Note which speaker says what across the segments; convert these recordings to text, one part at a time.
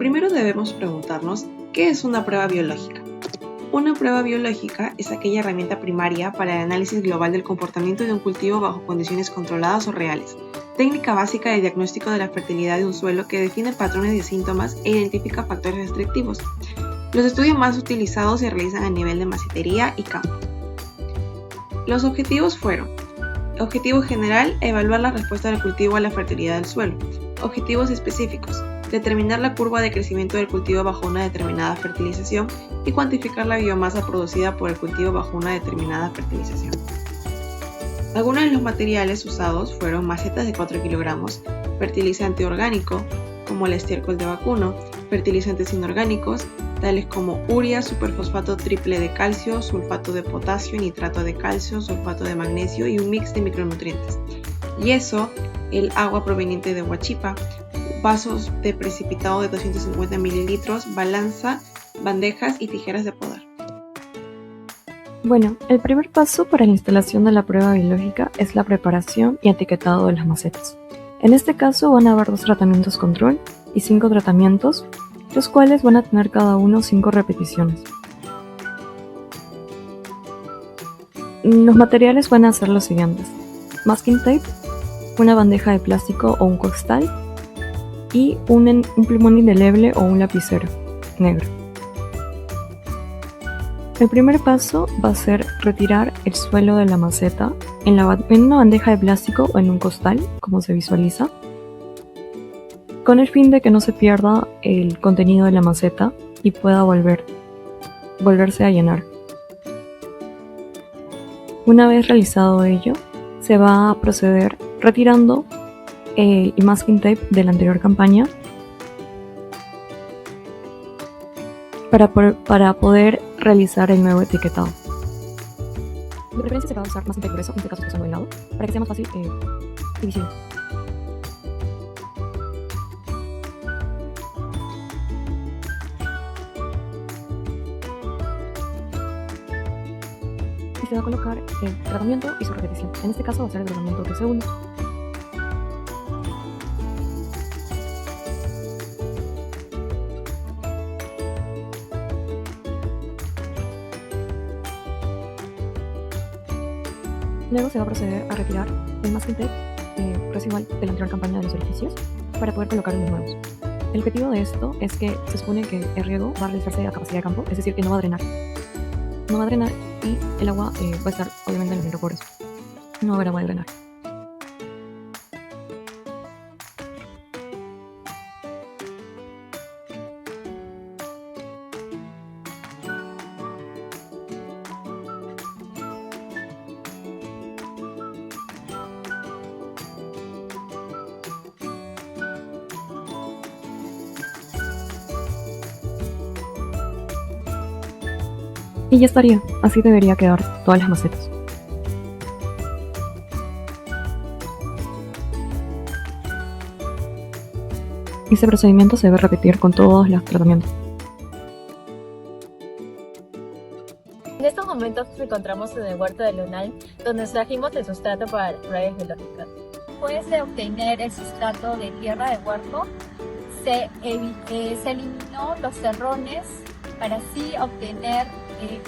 Speaker 1: Primero debemos preguntarnos, ¿qué es una prueba biológica? Una prueba biológica es aquella herramienta primaria para el análisis global del comportamiento de un cultivo bajo condiciones controladas o reales. Técnica básica de diagnóstico de la fertilidad de un suelo que define patrones de síntomas e identifica factores restrictivos. Los estudios más utilizados se realizan a nivel de macetería y campo. Los objetivos fueron: objetivo general, evaluar la respuesta del cultivo a la fertilidad del suelo. Objetivos específicos: determinar la curva de crecimiento del cultivo bajo una determinada fertilización y cuantificar la biomasa producida por el cultivo bajo una determinada fertilización. Algunos de los materiales usados fueron macetas de 4 kilogramos, fertilizante orgánico, como el estiércol de vacuno, fertilizantes inorgánicos, tales como urea, superfosfato triple de calcio, sulfato de potasio, nitrato de calcio, sulfato de magnesio y un mix de micronutrientes. Yeso, el agua proveniente de Huachipa, vasos de precipitado de 250 mililitros, balanza, bandejas y tijeras de podar.
Speaker 2: Bueno, el primer paso para la instalación de la prueba biológica es la preparación y etiquetado de las macetas. En este caso van a haber 2 tratamientos control y 5 tratamientos, los cuales van a tener cada uno 5 repeticiones. Los materiales van a ser los siguientes: masking tape, una bandeja de plástico o un costal y un plumón indeleble o un lapicero negro. El primer paso va a ser retirar el suelo de la maceta en una bandeja de plástico o en un costal, como se visualiza, con el fin de que no se pierda el contenido de la maceta y pueda volverse a llenar. Una vez realizado ello, se va a proceder retirando el masking tape de la anterior campaña para poder realizar el nuevo etiquetado. De preferencia se va a usar masking tape grueso, en este caso usando el lado, para que sea más fácil y visible. Y se va a colocar el tratamiento y su repetición. En este caso va a ser el tratamiento de segundos. Luego se va a proceder a retirar el masking tape residual de la anterior campaña de los orificios para poder colocar los nuevos. El objetivo de esto es que se supone que el riego va a realizarse a capacidad de campo, es decir, que no va a drenar. No va a drenar y el agua va a estar obviamente en los microporos. No va a haber agua de drenar. Y ya estaría, así debería quedar todas las macetas. Este procedimiento se debe repetir con todos los tratamientos.
Speaker 3: En estos momentos nos encontramos en el huerto de Lunal, donde extrajimos el sustrato para las pruebas biológicas.
Speaker 4: Después de obtener el sustrato de tierra de huerto, se eliminó los terrones para así obtener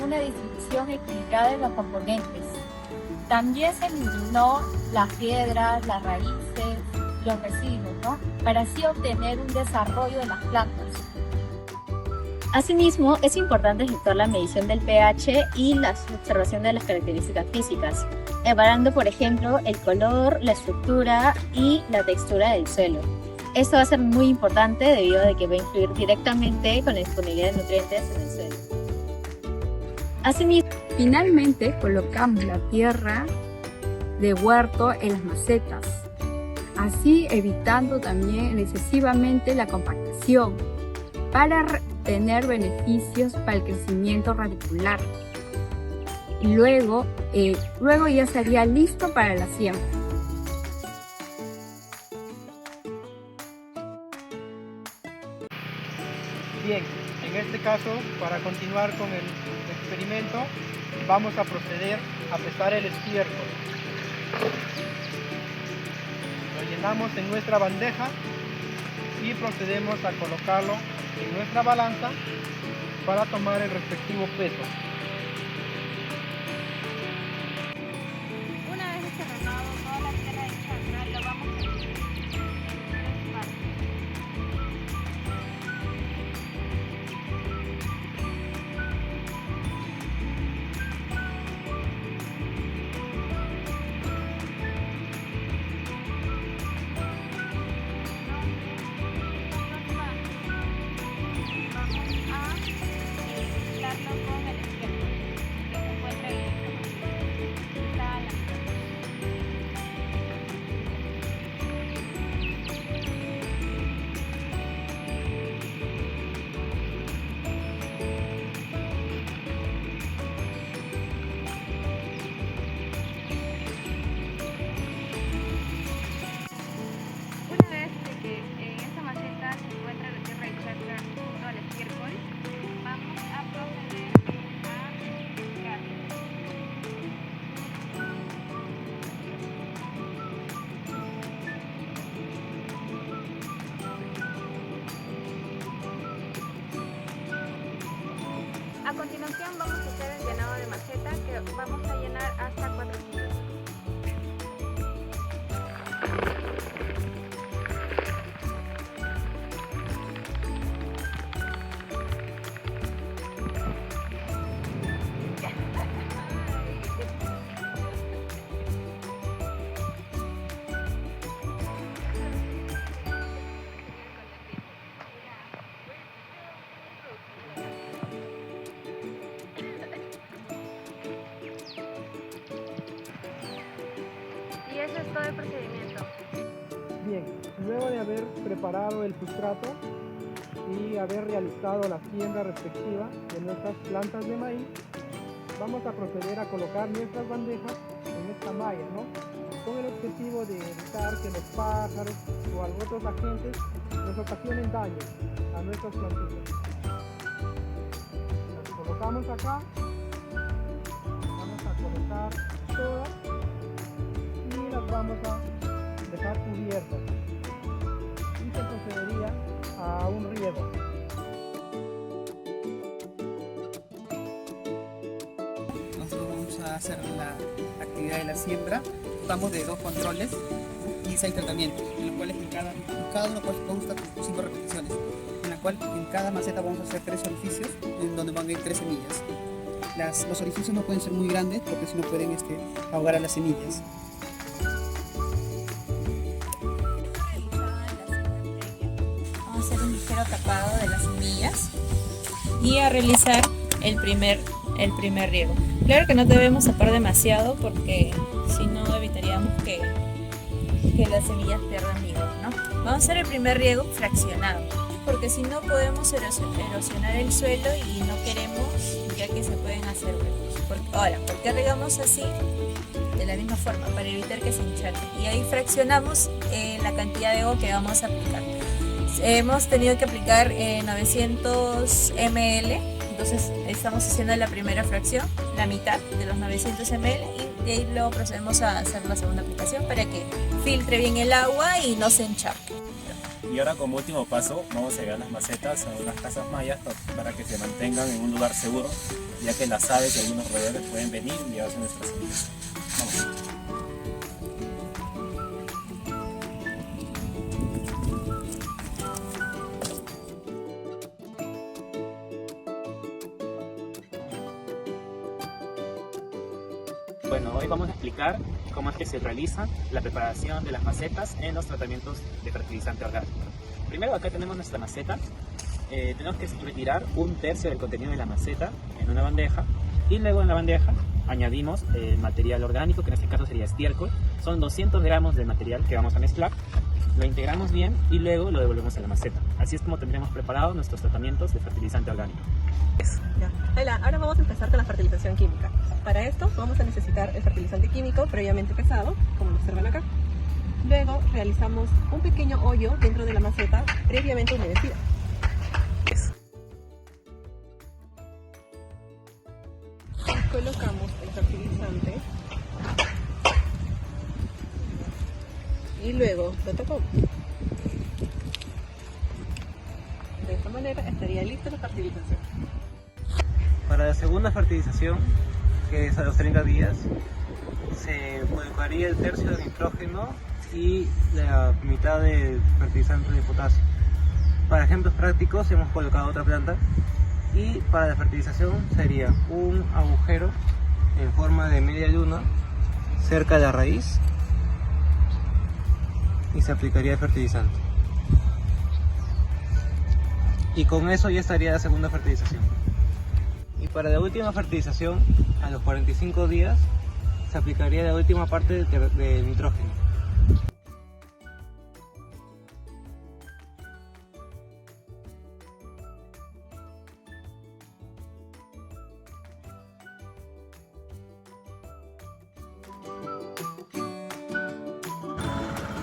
Speaker 4: una distribución equilibrada de los componentes. También se eliminó las piedras, las raíces, los residuos, ¿no? Para así obtener un desarrollo de las plantas.
Speaker 3: Asimismo, es importante efectuar la medición del pH y la observación de las características físicas, evaluando, por ejemplo, el color, la estructura y la textura del suelo. Esto va a ser muy importante debido a que va a influir directamente con la disponibilidad de nutrientes en el suelo.
Speaker 4: Asimismo, finalmente colocamos la tierra de huerto en las macetas, así evitando también excesivamente la compactación para tener beneficios para el crecimiento radicular. Y luego ya estaría listo para la siembra.
Speaker 5: Bien, en este caso, para continuar con el experimento, vamos a proceder a pesar el estiércol. Lo llenamos en nuestra bandeja y procedemos a colocarlo en nuestra balanza para tomar el respectivo peso.
Speaker 4: Una vez desterrado toda la tierra de chacra, lo vamos a dividir en 3 partes. Una vez que en esta maceta se encuentra la tierra de chacra junto al estiércol, vamos a proceder a picar. A continuación vamos a hacer el llenado de maceta, que vamos a llenar hasta 4 kilos. Y eso es todo el procedimiento.
Speaker 5: Bien, luego de haber preparado el sustrato y haber realizado la siembra respectiva de nuestras plantas de maíz, vamos a proceder a colocar nuestras bandejas en esta malla, ¿no? Con el objetivo de evitar que los pájaros o otros agentes nos ocasionen daño a nuestras plantillas. Las colocamos acá, vamos a colocar todas y las vamos a dejar cubiertas y se procedería a un riego.
Speaker 6: Nosotros vamos a hacer la actividad de la siembra. Contamos de 2 controles y 6 tratamientos, en los cuales en cada uno consta 5 repeticiones, en la cual en cada maceta vamos a hacer 3 orificios en donde van a ir 3 semillas. Los orificios no pueden ser muy grandes porque si no pueden ahogar a las semillas.
Speaker 7: Vamos a hacer un ligero tapado de las semillas y a realizar el primer riego. Claro que no debemos tapar demasiado porque si no evitaríamos que las semillas pierdan vigor, ¿no? Vamos a hacer el primer riego fraccionado porque si no podemos erosionar el suelo y no queremos, ya que se pueden hacer huecos. Ahora, ¿por qué regamos así? De la misma forma, para evitar que se encharque. Y ahí fraccionamos la cantidad de agua que vamos a aplicar. Hemos tenido que aplicar 900 ml, entonces estamos haciendo la primera fracción, la mitad de los 900 ml, y de ahí luego procedemos a hacer la segunda aplicación para que filtre bien el agua y no se encharque.
Speaker 8: Y ahora, como último paso, vamos a llevar las macetas a unas casas mayas para que se mantengan en un lugar seguro, ya que las aves y algunos roedores pueden venir y llevarse nuestras semillas. Vamos. Bueno, hoy vamos a explicar cómo es que se realiza la preparación de las macetas en los tratamientos de fertilizante orgánico. Primero, acá tenemos nuestra maceta. Tenemos que retirar 1/3 del contenido de la maceta en una bandeja y luego en la bandeja añadimos material orgánico, que en este caso sería estiércol. Son 200 gramos de material que vamos a mezclar, lo integramos bien y luego lo devolvemos a la maceta. Así es como tendremos preparados nuestros tratamientos de fertilizante orgánico.
Speaker 9: Ya. Hola, ahora vamos a empezar con la fertilización química. Para esto vamos a necesitar el fertilizante químico previamente pesado, como lo observan acá. Luego realizamos un pequeño hoyo dentro de la maceta previamente humedecida. Y colocamos el fertilizante y luego lo tapamos. De esta manera es estaría lista la fertilización.
Speaker 10: Para la segunda fertilización, que es a los 30 días, se colocaría el tercio de nitrógeno y la mitad de fertilizante de potasio. Para ejemplos prácticos hemos colocado otra planta y para la fertilización sería un agujero en forma de media luna cerca de la raíz y se aplicaría el fertilizante. Y con eso ya estaría la segunda fertilización. Y para la última fertilización, a los 45 días, se aplicaría la última parte de nitrógeno.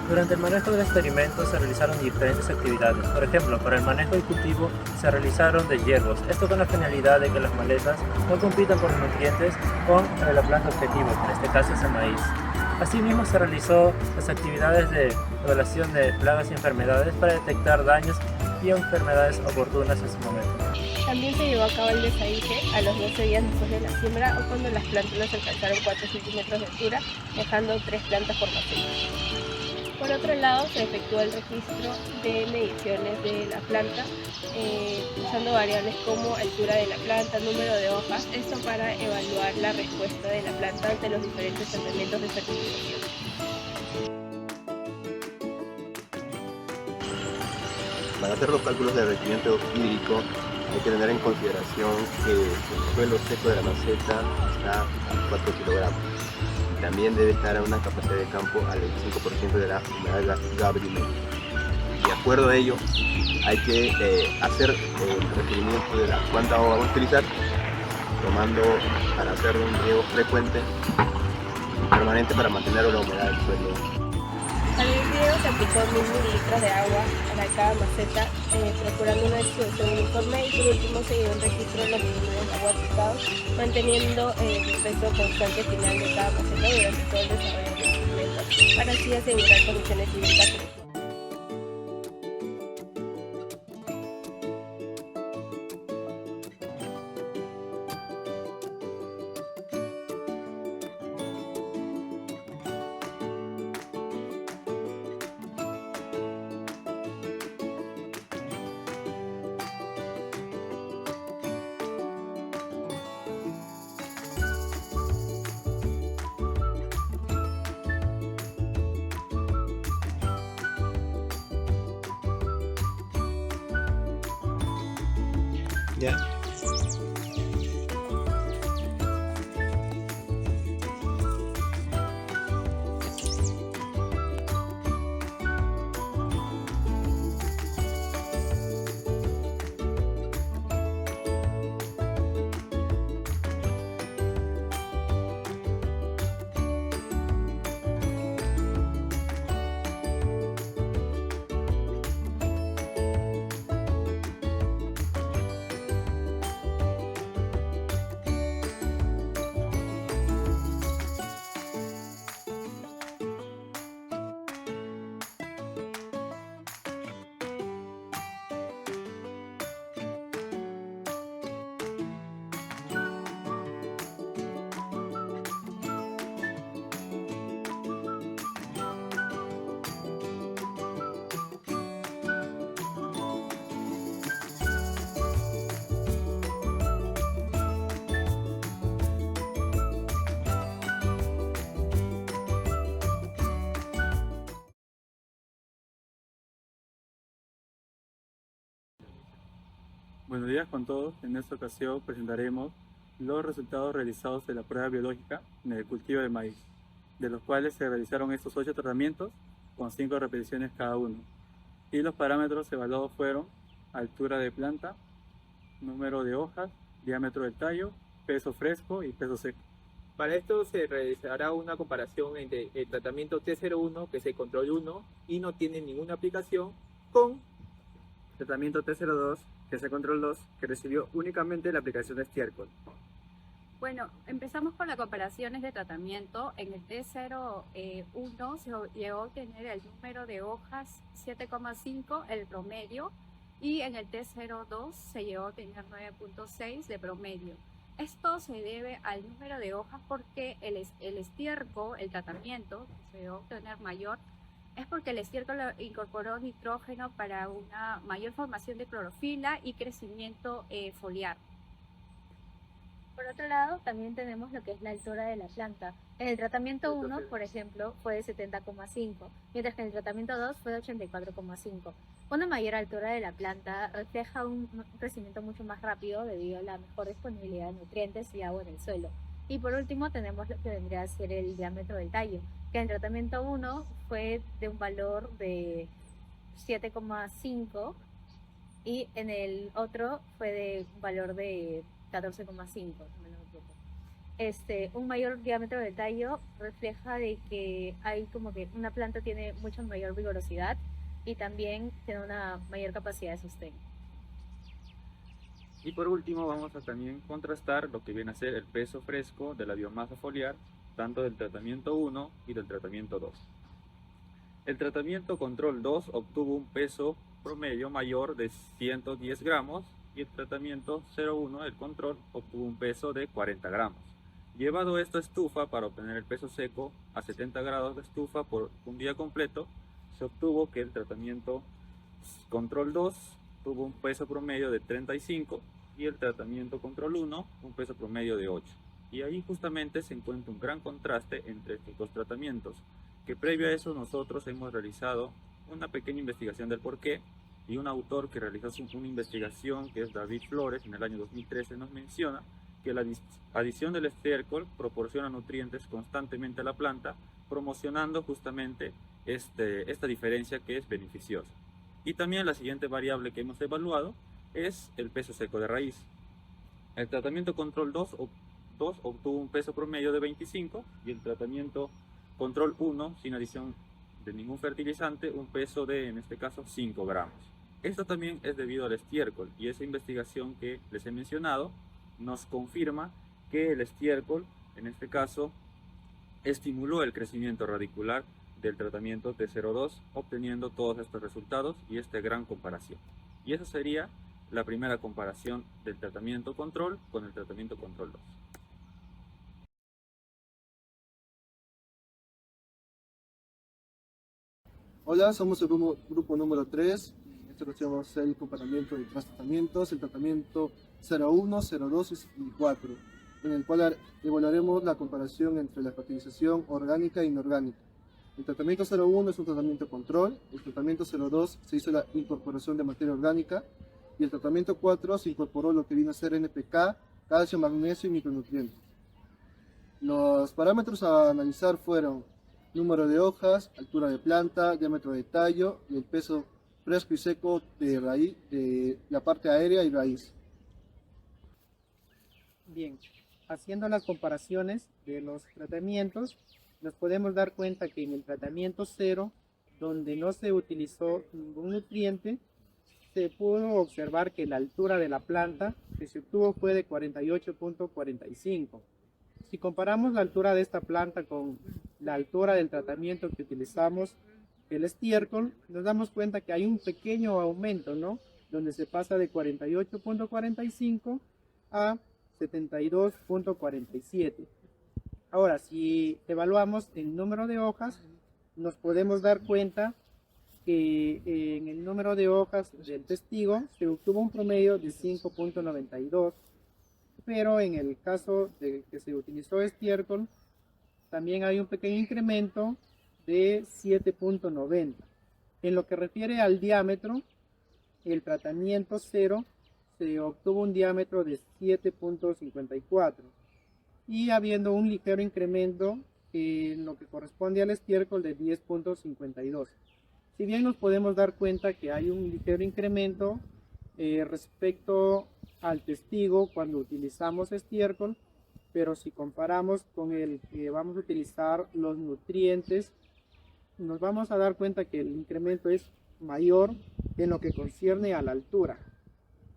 Speaker 11: Durante el manejo del experimento se realizaron diferentes actividades. Por ejemplo, para el manejo del cultivo se realizaron deshiervos. Esto con la finalidad de que las malezas no compitan por nutrientes con la planta objetivo, que en este caso es el maíz. Asimismo se realizó las actividades de evaluación de plagas y enfermedades para detectar daños y enfermedades oportunas en su momento.
Speaker 12: También se llevó a cabo el desaguije a los 12 días después de la siembra o cuando las plantas alcanzaron 4 centímetros de altura, dejando 3 plantas por maceta. Por otro lado, se efectuó el registro de mediciones de la planta usando variables como altura de la planta, número de hojas, esto para evaluar la respuesta de la planta ante los diferentes tratamientos de fertilización.
Speaker 13: Para hacer los cálculos de rendimiento hídrico hay que tener en consideración que el suelo seco de la maceta está a 4 kilogramos. También debe estar a una capacidad de campo al 25% de la humedad gabriel. Y de acuerdo a ello, hay que hacer el requerimiento de cuánta agua vamos a utilizar, tomando para hacer un riego frecuente y permanente para mantener la humedad del suelo.
Speaker 12: Al riego se aplicó 1000 mililitros de agua para cada maceta, procurando una distribución uniforme, y por último se llevó un registro de los volúmenes de agua aplicados, manteniendo el peso constante final de cada maceta durante todo el desarrollo del experimento, para así asegurar condiciones hídricas óptimas.
Speaker 10: ¿Ya?
Speaker 14: Buenos días con todos. En esta ocasión presentaremos los resultados realizados de la prueba biológica en el cultivo de maíz, de los cuales se realizaron estos 8 tratamientos con 5 repeticiones cada uno. Y los parámetros evaluados fueron altura de planta, número de hojas, diámetro del tallo, peso fresco y peso seco.
Speaker 15: Para esto se realizará una comparación entre el tratamiento T01, que es el control 1 y no tiene ninguna aplicación, con
Speaker 10: el tratamiento T02, que es el control 2, que recibió únicamente la aplicación de estiércol.
Speaker 4: Bueno, empezamos con las comparaciones de tratamiento. En el T01 se llegó a obtener el número de hojas 7,5, el promedio, y en el T02 se llegó a tener 9.6 de promedio. Esto se debe al número de hojas porque el estiércol, el tratamiento que se debe obtener mayor, es porque el estiércol incorporó nitrógeno para una mayor formación de clorofila y crecimiento foliar.
Speaker 3: Por otro lado, también tenemos lo que es la altura de la planta. En el tratamiento 1, por ejemplo, fue de 70,5, mientras que en el tratamiento 2 fue de 84,5. Una mayor altura de la planta refleja un crecimiento mucho más rápido debido a la mejor disponibilidad de nutrientes y agua en el suelo. Y por último tenemos lo que vendría a ser el diámetro del tallo, que en el tratamiento 1 fue de un valor de 7,5 y en el otro fue de un valor de 14,5. Un mayor diámetro del tallo refleja de que hay como que una planta tiene mucha mayor vigorosidad y también tiene una mayor capacidad de sostén.
Speaker 14: Y por último vamos a también contrastar lo que viene a ser el peso fresco de la biomasa foliar, tanto del tratamiento 1 y del tratamiento 2. El tratamiento control 2 obtuvo un peso promedio mayor de 110 gramos y el tratamiento 01, el control, obtuvo un peso de 40 gramos. Llevado esto a estufa para obtener el peso seco a 70 grados de estufa por un día completo, se obtuvo que el tratamiento control 2 tuvo un peso promedio de 35 y el tratamiento control 1 un peso promedio de 8. Y ahí justamente se encuentra un gran contraste entre estos dos tratamientos, que previo a eso nosotros hemos realizado una pequeña investigación del porqué, y un autor que realizó una investigación, que es David Flores, en el año 2013 nos menciona que la adición del estiércol proporciona nutrientes constantemente a la planta, promocionando justamente esta diferencia que es beneficiosa. Y también la siguiente variable que hemos evaluado es el peso seco de raíz. El tratamiento control 2 obtuvo un peso promedio de 25 y el tratamiento control 1, sin adición de ningún fertilizante, un peso de, en este caso, 5 gramos. Esto también es debido al estiércol, y esa investigación que les he mencionado nos confirma que el estiércol, en este caso, estimuló el crecimiento radicular del tratamiento T02, obteniendo todos estos resultados y esta gran comparación. Y esa sería la primera comparación del tratamiento control con el tratamiento control 2.
Speaker 5: Hola, somos el grupo número 3. En esta ocasión vamos a hacer el comparamiento de tres tratamientos, el tratamiento 01, 02 y 4, en el cual evaluaremos la comparación entre la fertilización orgánica e inorgánica. El tratamiento 01 es un tratamiento control, el tratamiento 02 se hizo la incorporación de materia orgánica y el tratamiento 4 se incorporó lo que vino a ser NPK, calcio, magnesio y micronutrientes. Los parámetros a analizar fueron número de hojas, altura de planta, diámetro de tallo y el peso fresco y seco de raíz, de la parte aérea y raíz.
Speaker 16: Bien, haciendo las comparaciones de los tratamientos, nos podemos dar cuenta que en el tratamiento 0, donde no se utilizó ningún nutriente, se pudo observar que la altura de la planta que se obtuvo fue de 48.45. Si comparamos la altura de esta planta con la altura del tratamiento que utilizamos, el estiércol, nos damos cuenta que hay un pequeño aumento, ¿no? Donde se pasa de 48.45 a 72.47. Ahora, si evaluamos el número de hojas, nos podemos dar cuenta que en el número de hojas del testigo se obtuvo un promedio de 5.92, pero en el caso de que se utilizó estiércol, también hay un pequeño incremento de 7.90. En lo que refiere al diámetro, el tratamiento 0 se obtuvo un diámetro de 7.54 y habiendo un ligero incremento en lo que corresponde al estiércol de 10.52. Si bien nos podemos dar cuenta que hay un ligero incremento respecto al testigo cuando utilizamos estiércol, pero si comparamos con el que vamos a utilizar los nutrientes, nos vamos a dar cuenta que el incremento es mayor en lo que concierne a la altura.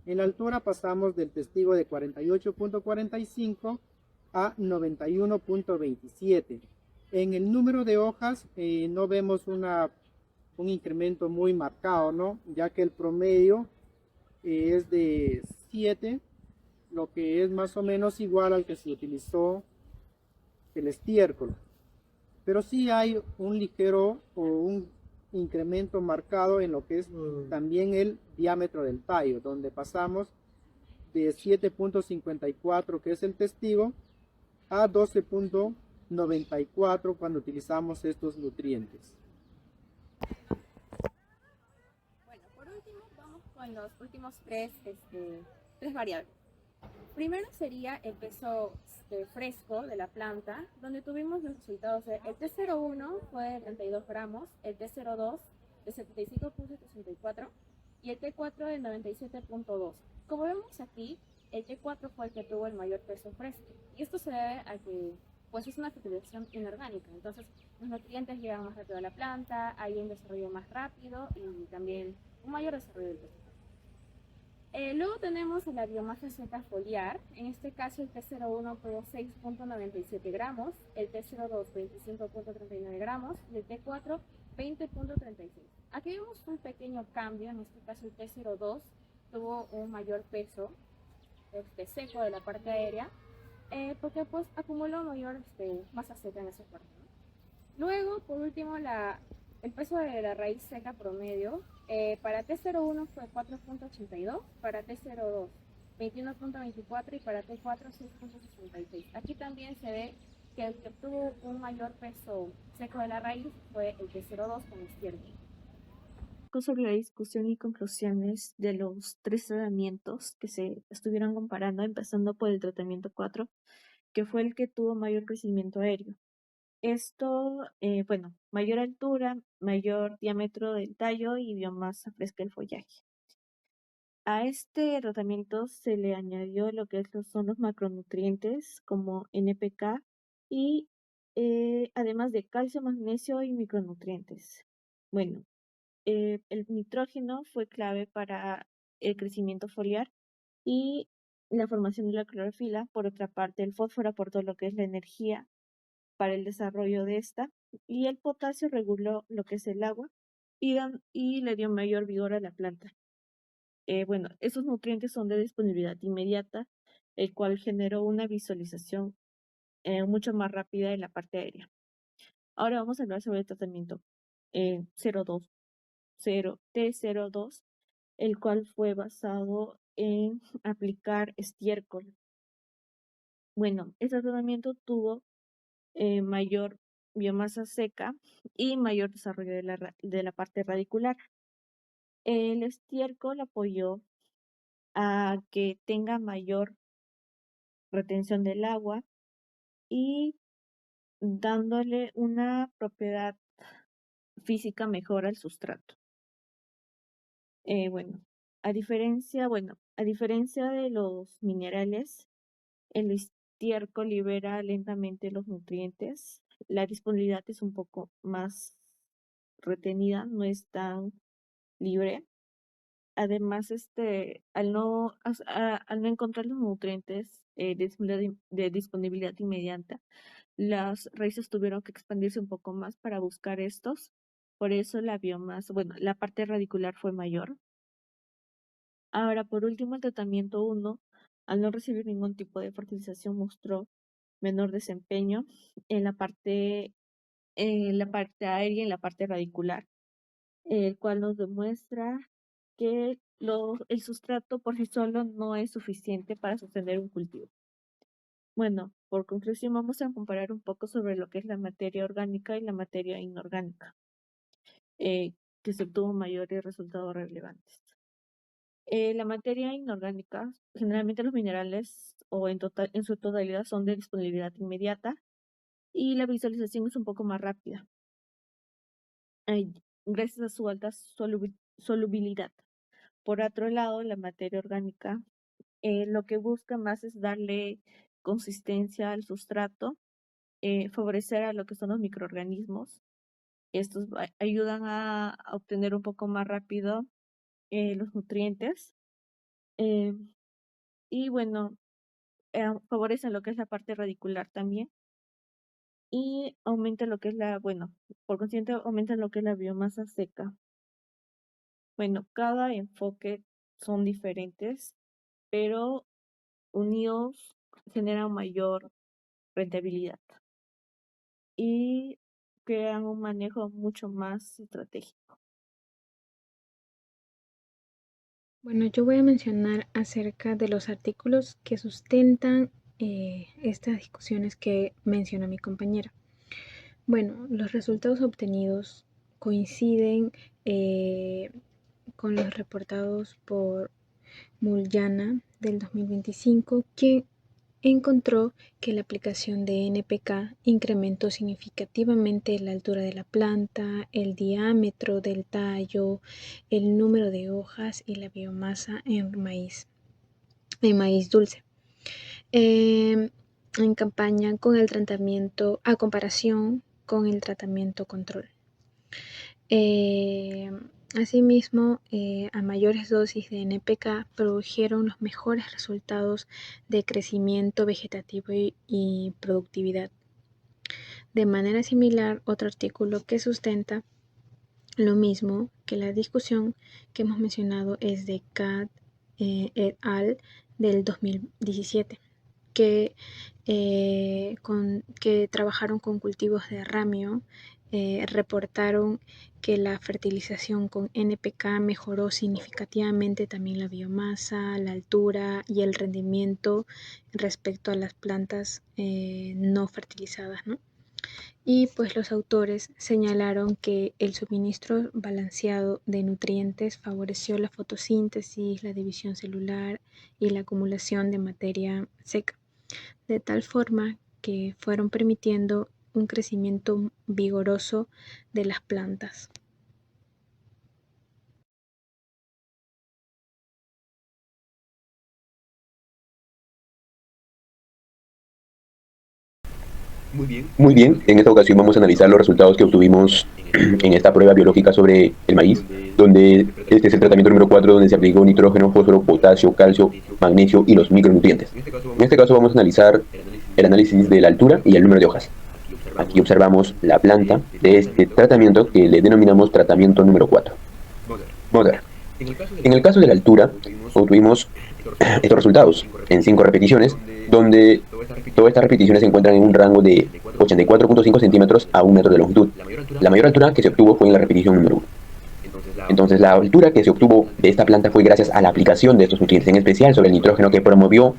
Speaker 16: En la altura pasamos del testigo de 48.45 a 91.27. En el número de hojas no vemos un incremento muy marcado, ¿no? Ya que el promedio es de 7, lo que es más o menos igual al que se utilizó el estiércol. Pero sí hay un ligero o un incremento marcado en lo que es también el diámetro del tallo, donde pasamos de 7.54, que es el testigo, a 12.94 cuando utilizamos estos nutrientes.
Speaker 12: Bueno, por último vamos con los últimos tres variables. Primero sería el peso fresco de la planta, donde tuvimos los resultados de el T01 fue de 32 gramos, el T02 de 75.64 y el T4 de 97.2. Como vemos aquí, el T4 fue el que tuvo el mayor peso fresco, y esto se debe a que pues es una fertilización inorgánica, entonces los nutrientes llegan más rápido a la planta, hay un desarrollo más rápido y también un mayor desarrollo del peso. Luego tenemos la biomasa seca foliar, en este caso el T01 fue 6.97 gramos, el T02 25.39 gramos y el T4 20.36. Aquí vemos un pequeño cambio, en este caso el T02 tuvo un mayor peso seco de la parte aérea, porque pues acumuló mayor masa seca en esa parte, ¿no? Luego, por último, el peso de la raíz seca promedio para T01 fue 4.82, para T02 21.24 y para T4 6.66. Aquí también se ve que el que obtuvo un mayor peso seco de la raíz fue el T02 con estiércol.
Speaker 1: Sobre la discusión y conclusiones de los 3 tratamientos que se estuvieron comparando, empezando por el tratamiento 4, que fue el que tuvo mayor crecimiento aéreo. Esto, mayor altura, mayor diámetro del tallo y biomasa fresca del follaje. A este tratamiento se le añadió lo que son los macronutrientes como NPK y además de calcio, magnesio y micronutrientes. Bueno, el nitrógeno fue clave para el crecimiento foliar y la formación de la clorofila. Por otra parte, el fósforo aportó lo que es la energía para el desarrollo de esta, y el potasio reguló lo que es el agua y le dio mayor vigor a la planta. Esos nutrientes son de disponibilidad inmediata, el cual generó una visualización mucho más rápida en la parte aérea. Ahora vamos a hablar sobre el tratamiento 02, T02, el cual fue basado en aplicar estiércol. Bueno, este tratamiento tuvo mayor biomasa seca y mayor desarrollo de la parte radicular. El estiércol apoyó a que tenga mayor retención del agua y dándole una propiedad física mejor al sustrato. A diferencia de los minerales, el estiércol libera lentamente los nutrientes. La disponibilidad es un poco más retenida, no es tan libre. Además, al no encontrar los nutrientes de disponibilidad inmediata, las raíces tuvieron que expandirse un poco más para buscar estos. Por eso la biomasa, la parte radicular fue mayor. Ahora, por último, el tratamiento 1, al no recibir ningún tipo de fertilización, mostró menor desempeño en la parte aérea y en la parte radicular, el cual nos demuestra que el sustrato por sí solo no es suficiente para sostener un cultivo. Bueno, por conclusión vamos a comparar un poco sobre lo que es la materia orgánica y la materia inorgánica, que se obtuvo mayores resultados relevantes. La materia inorgánica, generalmente los minerales en su totalidad son de disponibilidad inmediata y la visualización es un poco más rápida, gracias a su alta solubilidad. Por otro lado, la materia orgánica lo que busca más es darle consistencia al sustrato, favorecer a lo que son los microorganismos. Estos ayudan a obtener un poco más rápido los nutrientes y favorecen lo que es la parte radicular también y aumenta lo que es por consiguiente aumenta lo que es la biomasa seca. Cada enfoque
Speaker 17: son diferentes, pero unidos generan mayor rentabilidad y crean un manejo mucho más estratégico.
Speaker 18: Bueno, yo voy a mencionar acerca de los artículos que sustentan estas discusiones que mencionó mi compañera. Bueno, los resultados obtenidos coinciden con los reportados por Mullana del 2025, quien encontró que la aplicación de NPK incrementó significativamente la altura de la planta, el diámetro del tallo, el número de hojas y la biomasa en maíz dulce. En campaña con el tratamiento, a comparación con el tratamiento control. Asimismo, a mayores dosis de NPK produjeron los mejores resultados de crecimiento vegetativo y productividad. De manera similar, otro artículo que sustenta lo mismo que la discusión que hemos mencionado es de Cat et al. Del 2017, que trabajaron con cultivos de ramio. Reportaron que la fertilización con NPK mejoró significativamente también la biomasa, la altura y el rendimiento respecto a las plantas no fertilizadas, ¿no? Y pues los autores señalaron que el suministro balanceado de nutrientes favoreció la fotosíntesis, la división celular y la acumulación de materia seca, de tal forma que fueron permitiendo un crecimiento vigoroso de las plantas.
Speaker 13: Muy bien, en esta ocasión vamos a analizar los resultados que obtuvimos en esta prueba biológica sobre el maíz, donde este es el tratamiento número 4, donde se aplicó nitrógeno, fósforo, potasio, calcio, magnesio y los micronutrientes. En este caso vamos a analizar el análisis de la altura y el número de hojas. Aquí observamos la planta de este tratamiento que le denominamos tratamiento número 4. Modern. En el caso de la altura, obtuvimos estos resultados en 5 repeticiones, donde todas estas repeticiones se encuentran en un rango de 84.5 centímetros a 1 metro de longitud. La mayor altura que se obtuvo fue en la repetición número 1. Entonces, la altura que se obtuvo de esta planta fue gracias a la aplicación de estos nutrientes, en especial sobre el nitrógeno, que promovió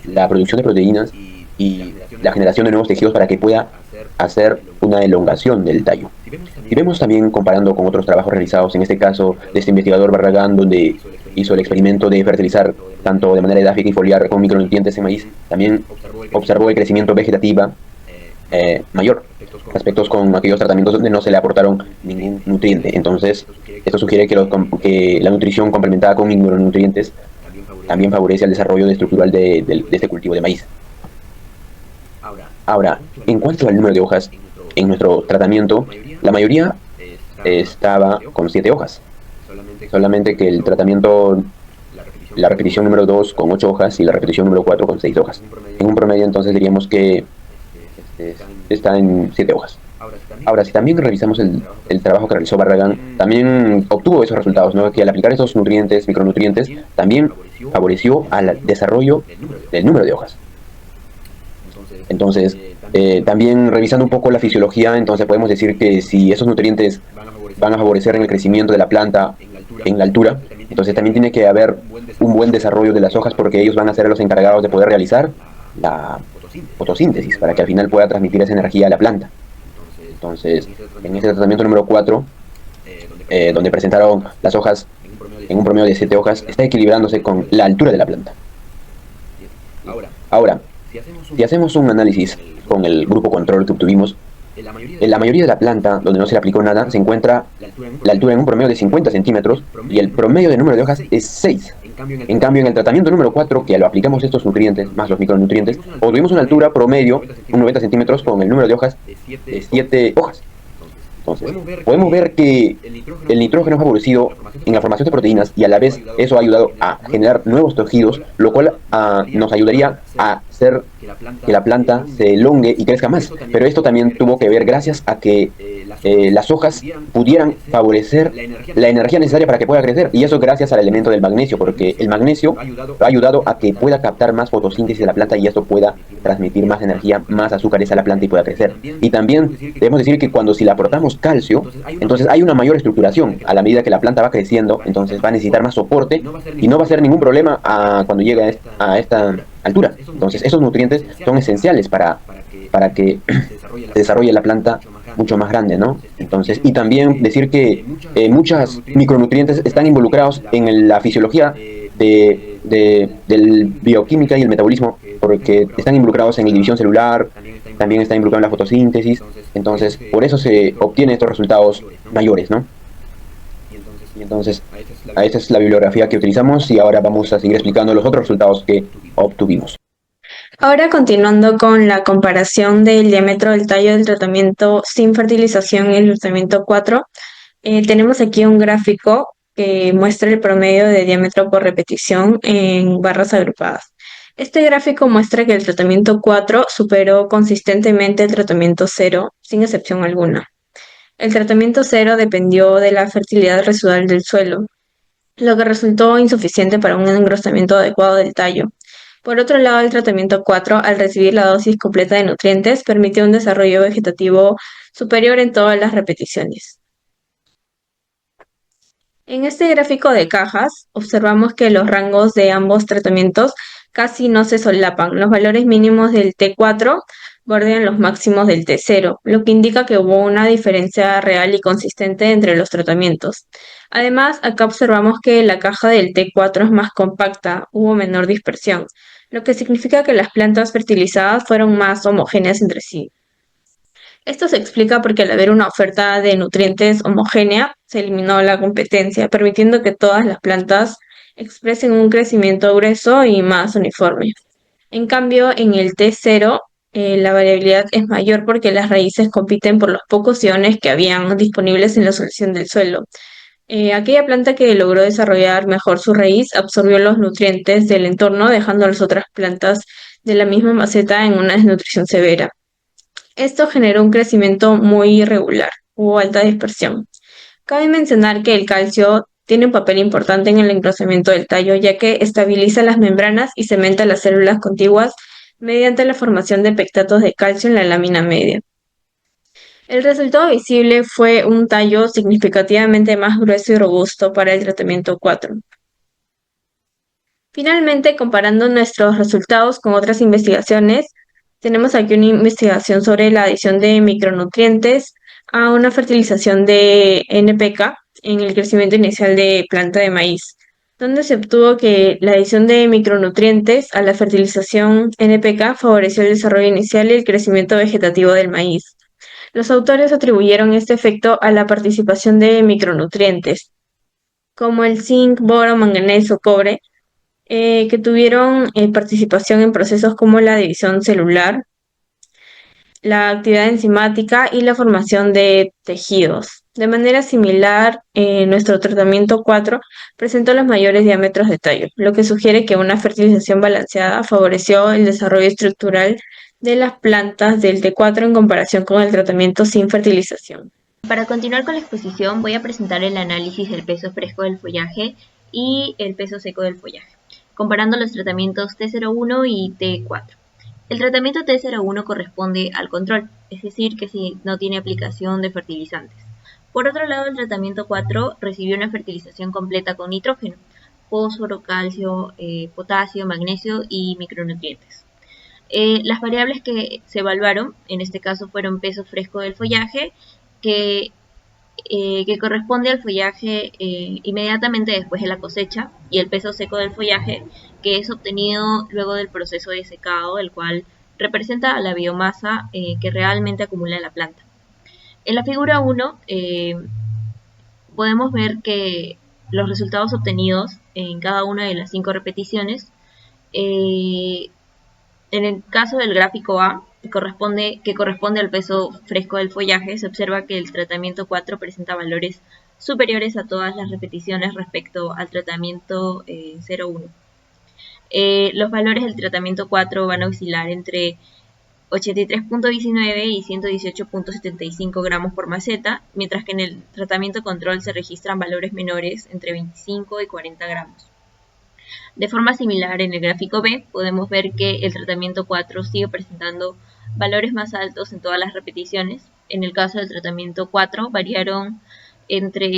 Speaker 13: la producción de proteínas y la generación de nuevos tejidos para que pueda hacer una elongación del tallo. Si vemos también, comparando con otros trabajos realizados, en este caso de este investigador Barragán, donde hizo el experimento de fertilizar tanto de manera edáfica y foliar con micronutrientes en maíz, también observó el crecimiento vegetativo mayor, aspectos con aquellos tratamientos donde no se le aportaron ningún nutriente. Entonces, esto sugiere que la nutrición complementada con micronutrientes también favorece el desarrollo estructural de este cultivo de maíz. Ahora, en cuanto al número de hojas, en nuestro tratamiento, la mayoría estaba con 7 hojas. Solamente que el tratamiento, la repetición número 2 con 8 hojas y la repetición número 4 con 6 hojas. En un promedio, entonces, diríamos que está en 7 hojas. Ahora, si también revisamos el trabajo que realizó Barragán, también obtuvo esos resultados, ¿no? Que al aplicar estos nutrientes, micronutrientes, también favoreció al desarrollo del número de hojas. Entonces, también revisando un poco la fisiología, entonces podemos decir que si esos nutrientes van a favorecer en el crecimiento de la planta en la altura, entonces también tiene que haber un buen desarrollo de las hojas, porque ellos van a ser los encargados de poder realizar la fotosíntesis para que al final pueda transmitir esa energía a la planta. Entonces, en este tratamiento número 4, donde presentaron las hojas en un promedio de 7 hojas, está equilibrándose con la altura de la planta. Ahora, si hacemos un análisis con el grupo control que obtuvimos, en la mayoría de la planta, donde no se le aplicó nada, se encuentra la altura en un promedio de 50 centímetros y el promedio de número de hojas es 6. En cambio, en el tratamiento número 4, que lo aplicamos estos nutrientes, más los micronutrientes, obtuvimos una altura promedio, un 90 centímetros, con el número de hojas de 7 hojas. Entonces, podemos ver que el nitrógeno ha favorecido en la formación de proteínas y a la vez eso ha ayudado a generar nuevos tejidos, lo cual nos ayudaría a hacer que la planta se elongue y crezca más. Pero esto también tuvo que ver gracias a que
Speaker 19: las hojas pudieran favorecer la energía necesaria para que pueda crecer. Y eso gracias al elemento del magnesio, porque el magnesio ha ayudado a que pueda captar más fotosíntesis de la planta y esto pueda transmitir más energía, más azúcares a la planta y pueda crecer. Y también debemos decir que si le aportamos calcio, entonces hay una mayor estructuración. A la medida que la planta va creciendo, entonces va a necesitar más soporte y no va a ser ningún problema cuando llegue a esta altura. Entonces esos nutrientes son esenciales para que se desarrolle la planta mucho más grande, ¿no? Entonces, y también decir que muchos micronutrientes están involucrados en la fisiología del bioquímica y el metabolismo, porque están involucrados en la división celular, también están involucrados en la fotosíntesis, entonces por eso se obtienen estos resultados mayores, ¿no? Y entonces, esta es la bibliografía que utilizamos y ahora vamos a seguir explicando los otros resultados que obtuvimos.
Speaker 18: Ahora continuando con la comparación del diámetro del tallo del tratamiento sin fertilización y el tratamiento 4, tenemos aquí un gráfico que muestra el promedio de diámetro por repetición en barras agrupadas. Este gráfico muestra que el tratamiento 4 superó consistentemente el tratamiento 0, sin excepción alguna. El tratamiento 0 dependió de la fertilidad residual del suelo, lo que resultó insuficiente para un engrosamiento adecuado del tallo. Por otro lado, el tratamiento 4, al recibir la dosis completa de nutrientes, permitió un desarrollo vegetativo superior en todas las repeticiones. En este gráfico de cajas, observamos que los rangos de ambos tratamientos casi no se solapan. Los valores mínimos del T4 bordean los máximos del T0, lo que indica que hubo una diferencia real y consistente entre los tratamientos. Además, acá observamos que la caja del T4 es más compacta, hubo menor dispersión, lo que significa que las plantas fertilizadas fueron más homogéneas entre sí. Esto se explica porque al haber una oferta de nutrientes homogénea, se eliminó la competencia, permitiendo que todas las plantas expresen un crecimiento grueso y más uniforme. En cambio, en el T0, la variabilidad es mayor porque las raíces compiten por los pocos iones que habían disponibles en la solución del suelo. Aquella planta que logró desarrollar mejor su raíz absorbió los nutrientes del entorno, dejando a las otras plantas de la misma maceta en una desnutrición severa. Esto generó un crecimiento muy irregular, hubo alta dispersión. Cabe mencionar que el calcio tiene un papel importante en el engrosamiento del tallo, ya que estabiliza las membranas y cementa las células contiguas mediante la formación de pectatos de calcio en la lámina media. El resultado visible fue un tallo significativamente más grueso y robusto para el tratamiento 4. Finalmente, comparando nuestros resultados con otras investigaciones, tenemos aquí una investigación sobre la adición de micronutrientes a una fertilización de NPK en el crecimiento inicial de planta de maíz, donde se obtuvo que la adición de micronutrientes a la fertilización NPK favoreció el desarrollo inicial y el crecimiento vegetativo del maíz. Los autores atribuyeron este efecto a la participación de micronutrientes, como el zinc, boro, manganeso, cobre, que tuvieron participación en procesos como la división celular, la actividad enzimática y la formación de tejidos. De manera similar, nuestro tratamiento 4 presentó los mayores diámetros de tallo, lo que sugiere que una fertilización balanceada favoreció el desarrollo estructural de las plantas del T4 en comparación con el tratamiento sin fertilización.
Speaker 20: Para continuar con la exposición, voy a presentar el análisis del peso fresco del follaje y el peso seco del follaje, comparando los tratamientos T01 y T4. El tratamiento T01 corresponde al control, es decir, que si no tiene aplicación de fertilizantes. Por otro lado, el tratamiento 4 recibió una fertilización completa con nitrógeno, fósforo, calcio, potasio, magnesio y micronutrientes. Las variables que se evaluaron, en este caso, fueron peso fresco del follaje, que corresponde al follaje inmediatamente después de la cosecha, y el peso seco del follaje, que es obtenido luego del proceso de secado, el cual representa la biomasa que realmente acumula la planta. En la figura 1 podemos ver que los resultados obtenidos en cada una de las 5 repeticiones, en el caso del gráfico A, que corresponde al peso fresco del follaje, se observa que el tratamiento 4 presenta valores superiores a todas las repeticiones respecto al tratamiento 0,1. Los valores del tratamiento 4 van a oscilar entre 83.19 y 118.75 gramos por maceta, mientras que en el tratamiento control se registran valores menores entre 25 y 40 gramos. De forma similar, en el gráfico B podemos ver que el tratamiento 4 sigue presentando valores más altos en todas las repeticiones. En el caso del tratamiento 4 variaron entre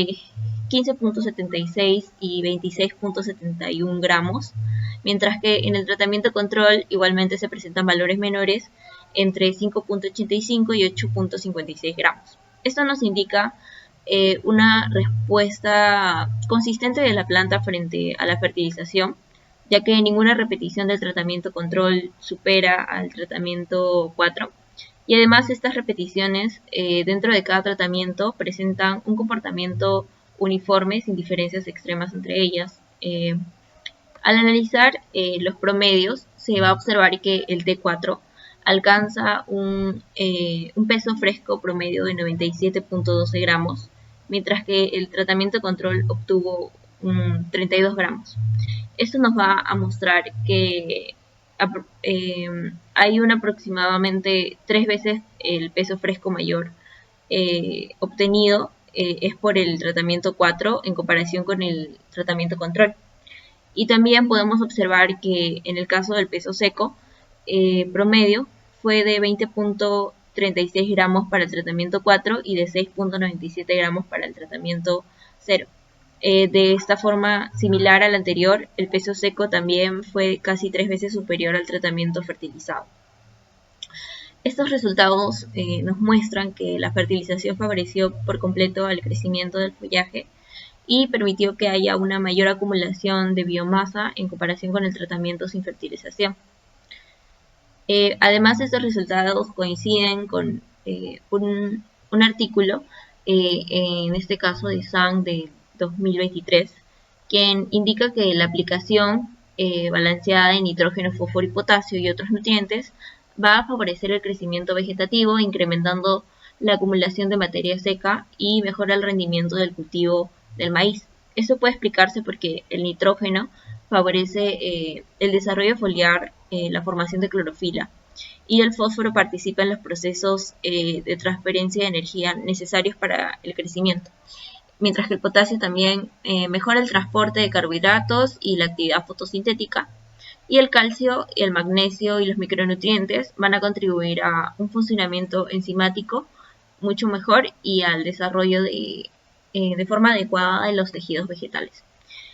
Speaker 20: 15.76 y 26.71 gramos, mientras que en el tratamiento control igualmente se presentan valores menores entre 5.85 y 8.56 gramos. Esto nos indica una respuesta consistente de la planta frente a la fertilización, ya que ninguna repetición del tratamiento control supera al tratamiento 4. Y además estas repeticiones dentro de cada tratamiento presentan un comportamiento uniforme sin diferencias extremas entre ellas. Al analizar los promedios se va a observar que el T4 alcanza un peso fresco promedio de 97.12 gramos, mientras que el tratamiento control obtuvo 32 gramos. Esto nos va a mostrar que hay aproximadamente 3 veces el peso fresco mayor obtenido es por el tratamiento 4 en comparación con el tratamiento control. Y también podemos observar que en el caso del peso seco promedio fue de 20.36 gramos para el tratamiento 4 y de 6.97 gramos para el tratamiento 0. De esta forma, similar al anterior, el peso seco también fue casi 3 veces superior al tratamiento fertilizado. Estos resultados nos muestran que la fertilización favoreció por completo al crecimiento del follaje y permitió que haya una mayor acumulación de biomasa en comparación con el tratamiento sin fertilización. Además, estos resultados coinciden con un artículo, en este caso de SAN de 2023, quien indica que la aplicación balanceada de nitrógeno, fósforo y potasio y otros nutrientes va a favorecer el crecimiento vegetativo, incrementando la acumulación de materia seca y mejora el rendimiento del cultivo del maíz. Esto puede explicarse porque el nitrógeno favorece el desarrollo foliar, la formación de clorofila, y el fósforo participa en los procesos de transferencia de energía necesarios para el crecimiento, mientras que el potasio también mejora el transporte de carbohidratos y la actividad fotosintética, y el calcio, el magnesio y los micronutrientes van a contribuir a un funcionamiento enzimático mucho mejor y al desarrollo de forma adecuada de los tejidos vegetales.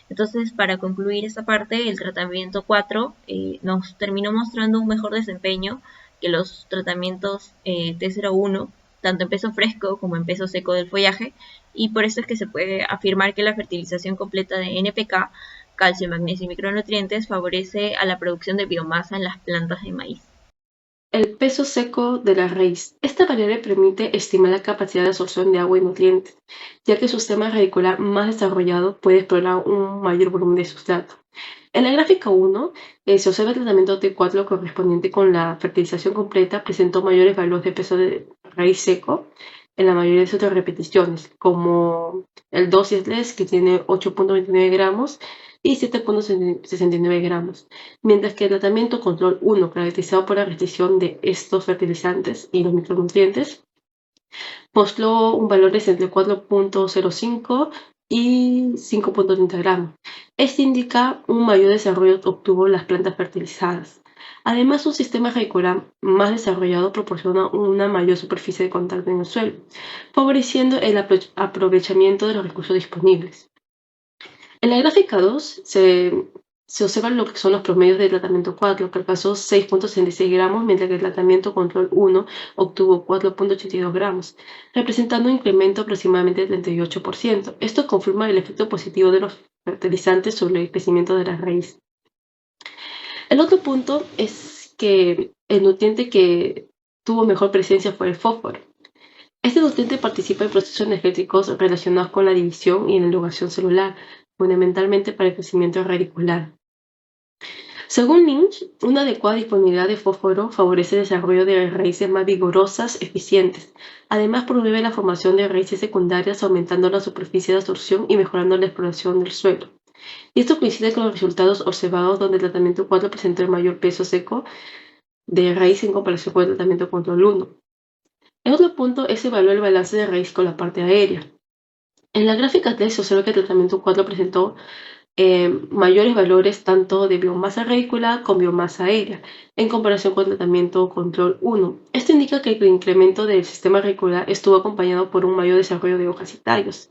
Speaker 20: Entonces, para concluir esta parte, el tratamiento 4 nos terminó mostrando un mejor desempeño que los tratamientos T01, tanto en peso fresco como en peso seco del follaje, y por eso es que se puede afirmar que la fertilización completa de NPK, calcio, magnesio y micronutrientes favorece a la producción de biomasa en las plantas de maíz.
Speaker 1: El peso seco de la raíz. Esta variable permite estimar la capacidad de absorción de agua y nutrientes, ya que su sistema radicular más desarrollado puede explorar un mayor volumen de sustrato. En la gráfica 1 se observa el tratamiento T4 correspondiente con la fertilización completa presentó mayores valores de peso de raíz seco en la mayoría de sus repeticiones, como el 2 y el 3, que tiene 8.29 gramos y 7.69 gramos, mientras que el tratamiento control 1, caracterizado por la restricción de estos fertilizantes y los micronutrientes, mostró un valor de entre 4.05 y 5.30 gramos. Este indica un mayor desarrollo que obtuvo las plantas fertilizadas. Además, un sistema radicular más desarrollado proporciona una mayor superficie de contacto en el suelo, favoreciendo el aprovechamiento de los recursos disponibles. En la gráfica 2 se observan lo que son los promedios del tratamiento 4, que alcanzó 6.66 gramos, mientras que el tratamiento control 1 obtuvo 4.82 gramos, representando un incremento aproximadamente del 38%. Esto confirma el efecto positivo de los fertilizantes sobre el crecimiento de la raíz. El otro punto es que el nutriente que tuvo mejor presencia fue el fósforo. Este nutriente participa en procesos energéticos relacionados con la división y en la elongación celular, fundamentalmente para el crecimiento radicular. Según Lynch, una adecuada disponibilidad de fósforo favorece el desarrollo de raíces más vigorosas, eficientes. Además, promueve la formación de raíces secundarias, aumentando la superficie de absorción y mejorando la exploración del suelo. Y esto coincide con los resultados observados donde el tratamiento 4 presentó el mayor peso seco de raíz en comparación con el tratamiento control 1. En otro punto es evaluar el balance de raíz con la parte aérea. En la gráfica 3 se observa que el tratamiento 4 presentó mayores valores tanto de biomasa radicular como biomasa aérea en comparación con el tratamiento control 1. Esto indica que el incremento del sistema radicular estuvo acompañado por un mayor desarrollo de hojas y tallos.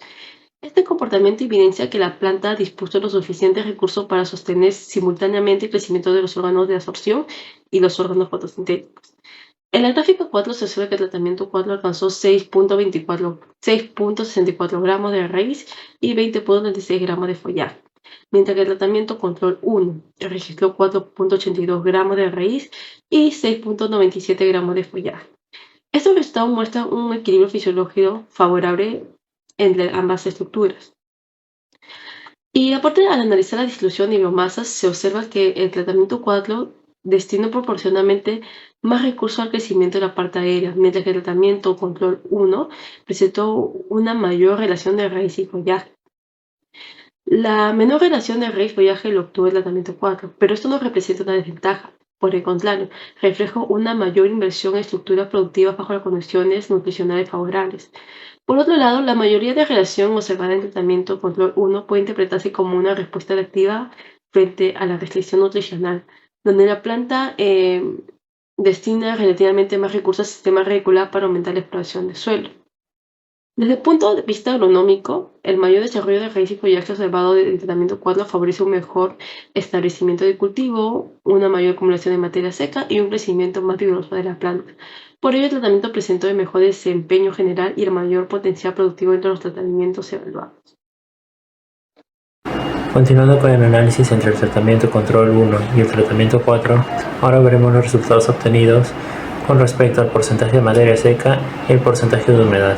Speaker 1: Este comportamiento evidencia que la planta dispuso los suficientes recursos para sostener simultáneamente el crecimiento de los órganos de absorción y los órganos fotosintéticos. En la gráfica 4 se observa que el tratamiento 4 alcanzó 6.64 gramos de raíz y 20.36 gramos de follaje, mientras que el tratamiento control 1 registró 4.82 gramos de raíz y 6.97 gramos de follaje. Estos resultados muestran un equilibrio fisiológico favorable entre ambas estructuras. Y aparte, al analizar la distribución de biomasas, se observa que el tratamiento 4 destinó proporcionalmente más recursos al crecimiento de la parte aérea, mientras que el tratamiento control 1 presentó una mayor relación de raíz y follaje. La menor relación de raíz-follaje lo obtuvo el tratamiento 4, pero esto no representa una desventaja. Por el contrario, refleja una mayor inversión en estructuras productivas bajo las condiciones nutricionales favorables. Por otro lado, la mayoría de relación observada en tratamiento control 1 puede interpretarse como una respuesta reactiva frente a la restricción nutricional, donde la planta destina relativamente más recursos al sistema radicular para aumentar la exploración del suelo. Desde el punto de vista agronómico, el mayor desarrollo de raíz y follaje observado del tratamiento 4 favorece un mejor establecimiento del cultivo, una mayor acumulación de materia seca y un crecimiento más vigoroso de la planta. Por ello, el tratamiento presentó el mejor desempeño general y el mayor potencial productivo entre los tratamientos evaluados.
Speaker 11: Continuando con el análisis entre el tratamiento control 1 y el tratamiento 4, ahora veremos los resultados obtenidos con respecto al porcentaje de materia seca y el porcentaje de humedad.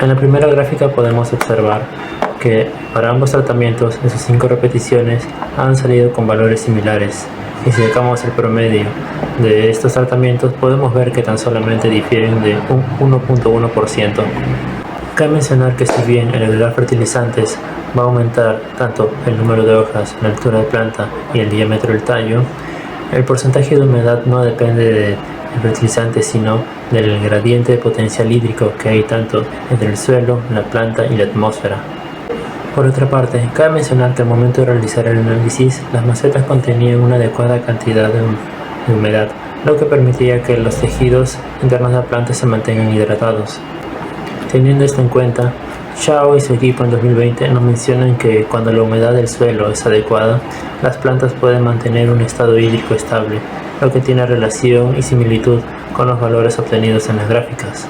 Speaker 11: En la primera gráfica podemos observar que para ambos tratamientos en sus 5 repeticiones han salido con valores similares, y si sacamos el promedio de estos tratamientos podemos ver que tan solamente difieren de un 1.1%. Cabe mencionar que si bien el agregar fertilizantes va a aumentar tanto el número de hojas, la altura de planta y el diámetro del tallo, el porcentaje de humedad no depende del fertilizante sino del gradiente de potencial hídrico que hay tanto entre el suelo, la planta y la atmósfera. Por otra parte, cabe mencionar que al momento de realizar el análisis, las macetas contenían una adecuada cantidad de humedad, lo que permitía que los tejidos internos de la planta se mantengan hidratados. Teniendo esto en cuenta, Shao y su equipo en 2020 nos mencionan que cuando la humedad del suelo es adecuada, las plantas pueden mantener un estado hídrico estable, lo que tiene relación y similitud con los valores obtenidos en las gráficas.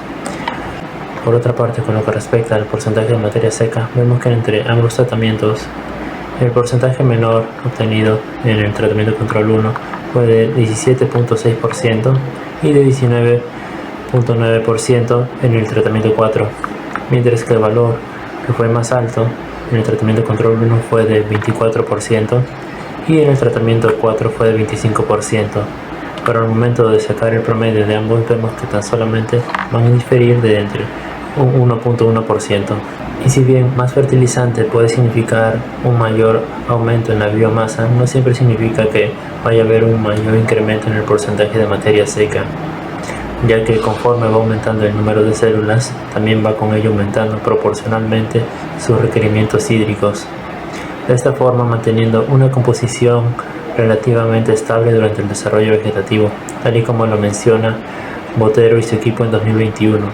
Speaker 11: Por otra parte, con lo que respecta al porcentaje de materia seca, vemos que entre ambos tratamientos, el porcentaje menor obtenido en el tratamiento control 1 fue de 17.6% y de 19.9% en el tratamiento 4, mientras que el valor que fue más alto en el tratamiento control 1 fue de 24% y en el tratamiento 4 fue de 25%. Pero al momento de sacar el promedio de ambos vemos que tan solamente van a diferir de entre un 1.1%. Y si bien más fertilizante puede significar un mayor aumento en la biomasa, no siempre significa que vaya a haber un mayor incremento en el porcentaje de materia seca, ya que conforme va aumentando el número de células, también va con ello aumentando proporcionalmente sus requerimientos hídricos. De esta forma, manteniendo una composición relativamente estable durante el desarrollo vegetativo, tal y como lo menciona Botero y su equipo en 2021.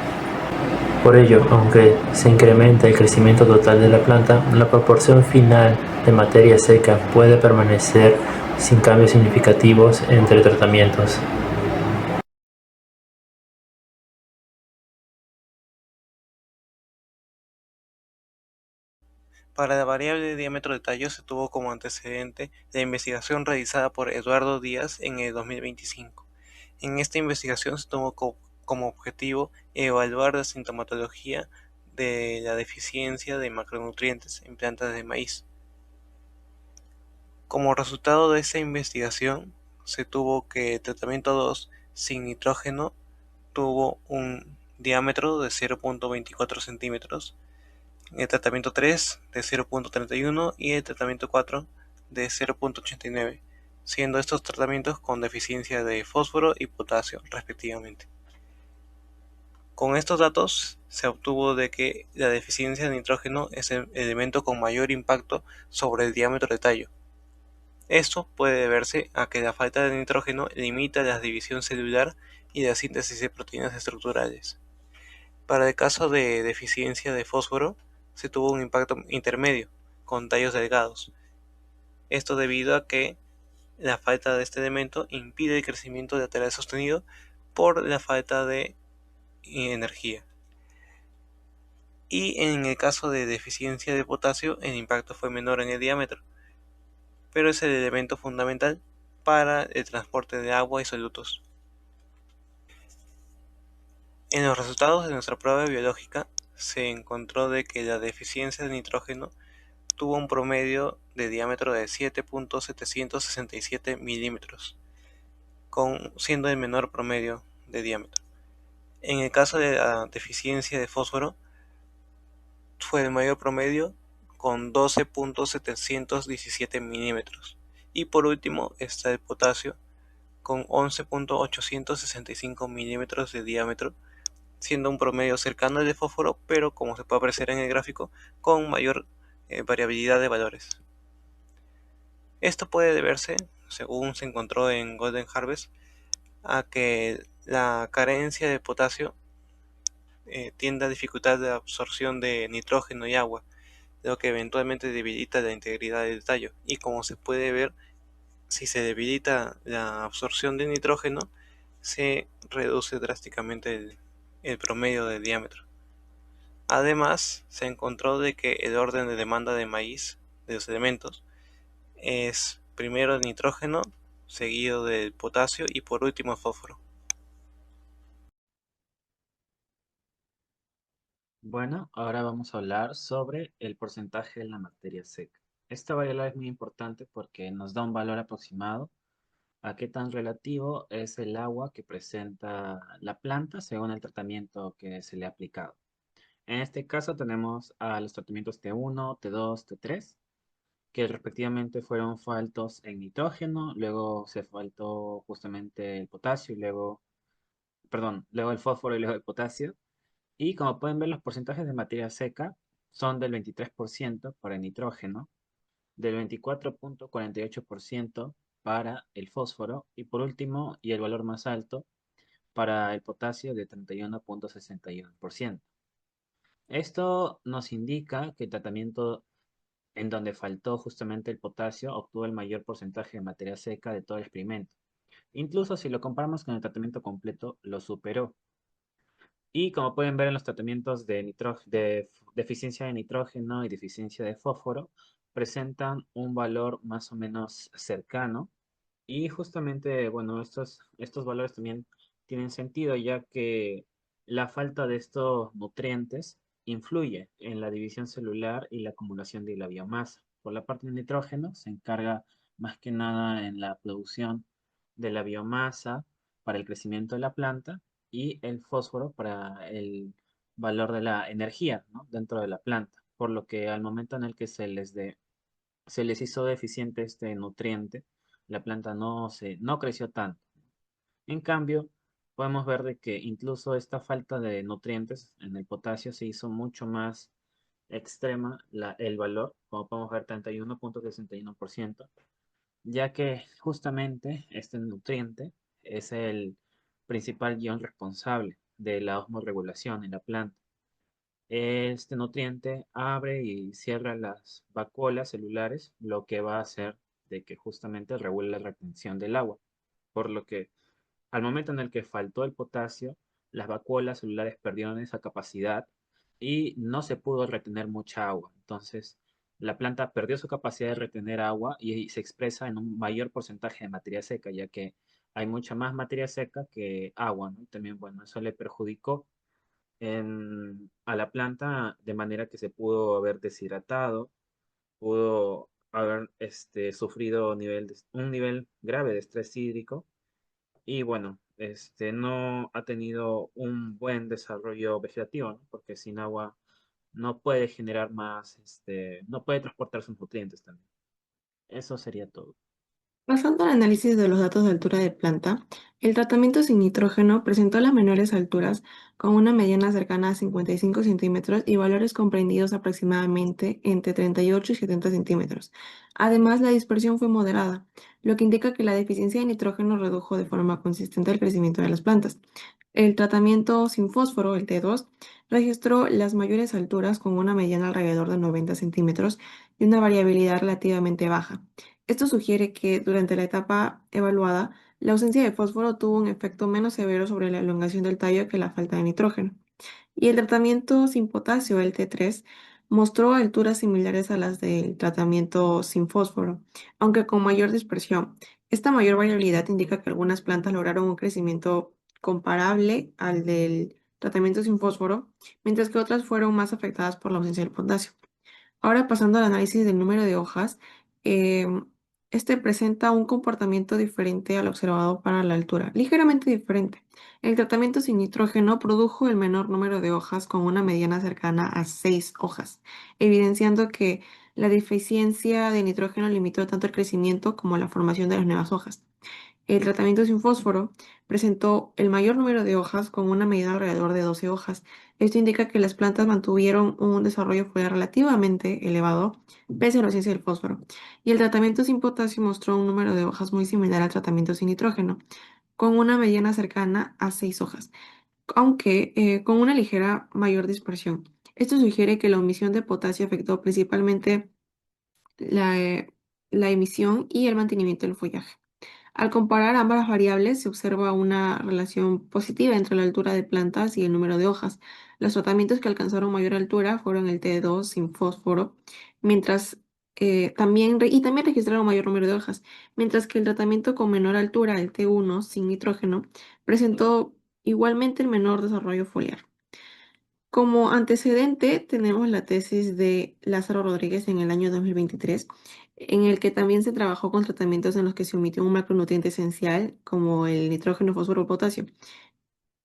Speaker 11: Por ello, aunque se incrementa el crecimiento total de la planta, la proporción final de materia seca puede permanecer sin cambios significativos entre tratamientos.
Speaker 10: Para la variable de diámetro de tallo se tuvo como antecedente la investigación realizada por Eduardo Díaz en el 2025. En esta investigación se tomó como objetivo evaluar la sintomatología de la deficiencia de macronutrientes en plantas de maíz. Como resultado de esta investigación, se tuvo que el tratamiento 2 sin nitrógeno tuvo un diámetro de 0.24 centímetros, el tratamiento 3 de 0.31 y el tratamiento 4 de 0.89, siendo estos tratamientos con deficiencia de fósforo y potasio, respectivamente. Con estos datos se obtuvo de que la deficiencia de nitrógeno es el elemento con mayor impacto sobre el diámetro de tallo. Esto puede deberse a que la falta de nitrógeno limita la división celular y la síntesis de proteínas estructurales. Para el caso de deficiencia de fósforo, se tuvo un impacto intermedio, con tallos delgados. Esto debido a que la falta de este elemento impide el crecimiento lateral sostenido por la falta de energía. Y en el caso de deficiencia de potasio, el impacto fue menor en el diámetro, pero es el elemento fundamental para el transporte de agua y solutos. En los resultados de nuestra prueba biológica se encontró de que la deficiencia de nitrógeno tuvo un promedio de diámetro de 7.767 milímetros, siendo el menor promedio de diámetro. En el caso de la deficiencia de fósforo, fue el mayor promedio con 12.717 milímetros. Y por último está el potasio con 11.865 milímetros de diámetro, siendo un promedio cercano al de fósforo, pero como se puede apreciar en el gráfico, con mayor variabilidad de valores. Esto puede deberse, según se encontró en Golden Harvest, a que la carencia de potasio tiende a dificultar la absorción de nitrógeno y agua, lo que eventualmente debilita la integridad del tallo. Y como se puede ver, si se debilita la absorción de nitrógeno, se reduce drásticamente el promedio de diámetro. Además, se encontró de que el orden de demanda de maíz de los elementos es primero el nitrógeno, seguido del potasio y por último el fósforo.
Speaker 21: Bueno, ahora vamos a hablar sobre el porcentaje de la materia seca. Esta variable es muy importante porque nos da un valor aproximado a qué tan relativo es el agua que presenta la planta según el tratamiento que se le ha aplicado. En este caso tenemos a los tratamientos T1, T2, T3, que respectivamente fueron faltos en nitrógeno, luego se faltó justamente el potasio, y luego el fósforo y luego el potasio. Y como pueden ver, los porcentajes de materia seca son del 23% para el nitrógeno, del 24.48% para el fósforo y por último, y el valor más alto, para el potasio de 31.61%. Esto nos indica que el tratamiento en donde faltó justamente el potasio obtuvo el mayor porcentaje de materia seca de todo el experimento. Incluso si lo comparamos con el tratamiento completo, lo superó. Y como pueden ver en los tratamientos de deficiencia de nitrógeno y deficiencia de fósforo, presentan un valor más o menos cercano. Y justamente, bueno, estos valores también tienen sentido ya que la falta de estos nutrientes influye en la división celular y la acumulación de la biomasa. Por la parte del nitrógeno se encarga más que nada en la producción de la biomasa para el crecimiento de la planta y el fósforo para el valor de la energía, ¿no?, dentro de la planta. Por lo que al momento en el que se les hizo deficiente este nutriente, la planta no creció tanto. En cambio, podemos ver de que incluso esta falta de nutrientes en el potasio se hizo mucho más extrema el valor, como podemos ver 31.61%, ya que justamente este nutriente es el principal guión responsable de la osmorregulación en la planta. Este nutriente abre y cierra las vacuolas celulares, lo que va a hacer de que justamente regule la retención del agua. Por lo que al momento en el que faltó el potasio, las vacuolas celulares perdieron esa capacidad y no se pudo retener mucha agua. Entonces, la planta perdió su capacidad de retener agua y se expresa en un mayor porcentaje de materia seca, ya que hay mucha más materia seca que agua, ¿no? Y también, bueno, eso le perjudicó a la planta de manera que se pudo haber deshidratado, pudo haber sufrido un nivel grave de estrés hídrico y bueno, no ha tenido un buen desarrollo vegetativo, ¿no? Porque sin agua no puede generar más, no puede transportar sus nutrientes también. Eso sería todo.
Speaker 1: Pasando al análisis de los datos de altura de planta, el tratamiento sin nitrógeno presentó las menores alturas con una mediana cercana a 55 centímetros y valores comprendidos aproximadamente entre 38 y 70 centímetros. Además, la dispersión fue moderada, lo que indica que la deficiencia de nitrógeno redujo de forma consistente el crecimiento de las plantas. El tratamiento sin fósforo, el T2, registró las mayores alturas con una mediana alrededor de 90 centímetros y una variabilidad relativamente baja. Esto sugiere que durante la etapa evaluada, la ausencia de fósforo tuvo un efecto menos severo sobre la elongación del tallo que la falta de nitrógeno. Y el tratamiento sin potasio, el T3, mostró alturas similares a las del tratamiento sin fósforo, aunque con mayor dispersión. Esta mayor variabilidad indica que algunas plantas lograron un crecimiento comparable al del tratamiento sin fósforo, mientras que otras fueron más afectadas por la ausencia del potasio. Ahora pasando al análisis del número de hojas, em, este presenta un comportamiento diferente al observado para la altura, ligeramente diferente. El tratamiento sin nitrógeno produjo el menor número de hojas con una mediana cercana a 6 hojas, evidenciando que la deficiencia de nitrógeno limitó tanto el crecimiento como la formación de las nuevas hojas. El tratamiento sin fósforo presentó el mayor número de hojas con una medida alrededor de 12 hojas. Esto indica que las plantas mantuvieron un desarrollo foliar relativamente elevado pese a la ausencia del fósforo. Y el tratamiento sin potasio mostró un número de hojas muy similar al tratamiento sin nitrógeno, con una mediana cercana a 6 hojas, aunque con una ligera mayor dispersión. Esto sugiere que la omisión de potasio afectó principalmente la, la emisión y el mantenimiento del follaje. Al comparar ambas variables, se observa una relación positiva entre la altura de plantas y el número de hojas. Los tratamientos que alcanzaron mayor altura fueron el T2 sin fósforo, mientras también registraron mayor número de hojas, mientras que el tratamiento con menor altura, el T1 sin nitrógeno, presentó igualmente el menor desarrollo foliar. Como antecedente, tenemos la tesis de Lázaro Rodríguez en el año 2023, en el que también se trabajó con tratamientos en los que se omitió un macronutriente esencial, como el nitrógeno, fósforo, potasio,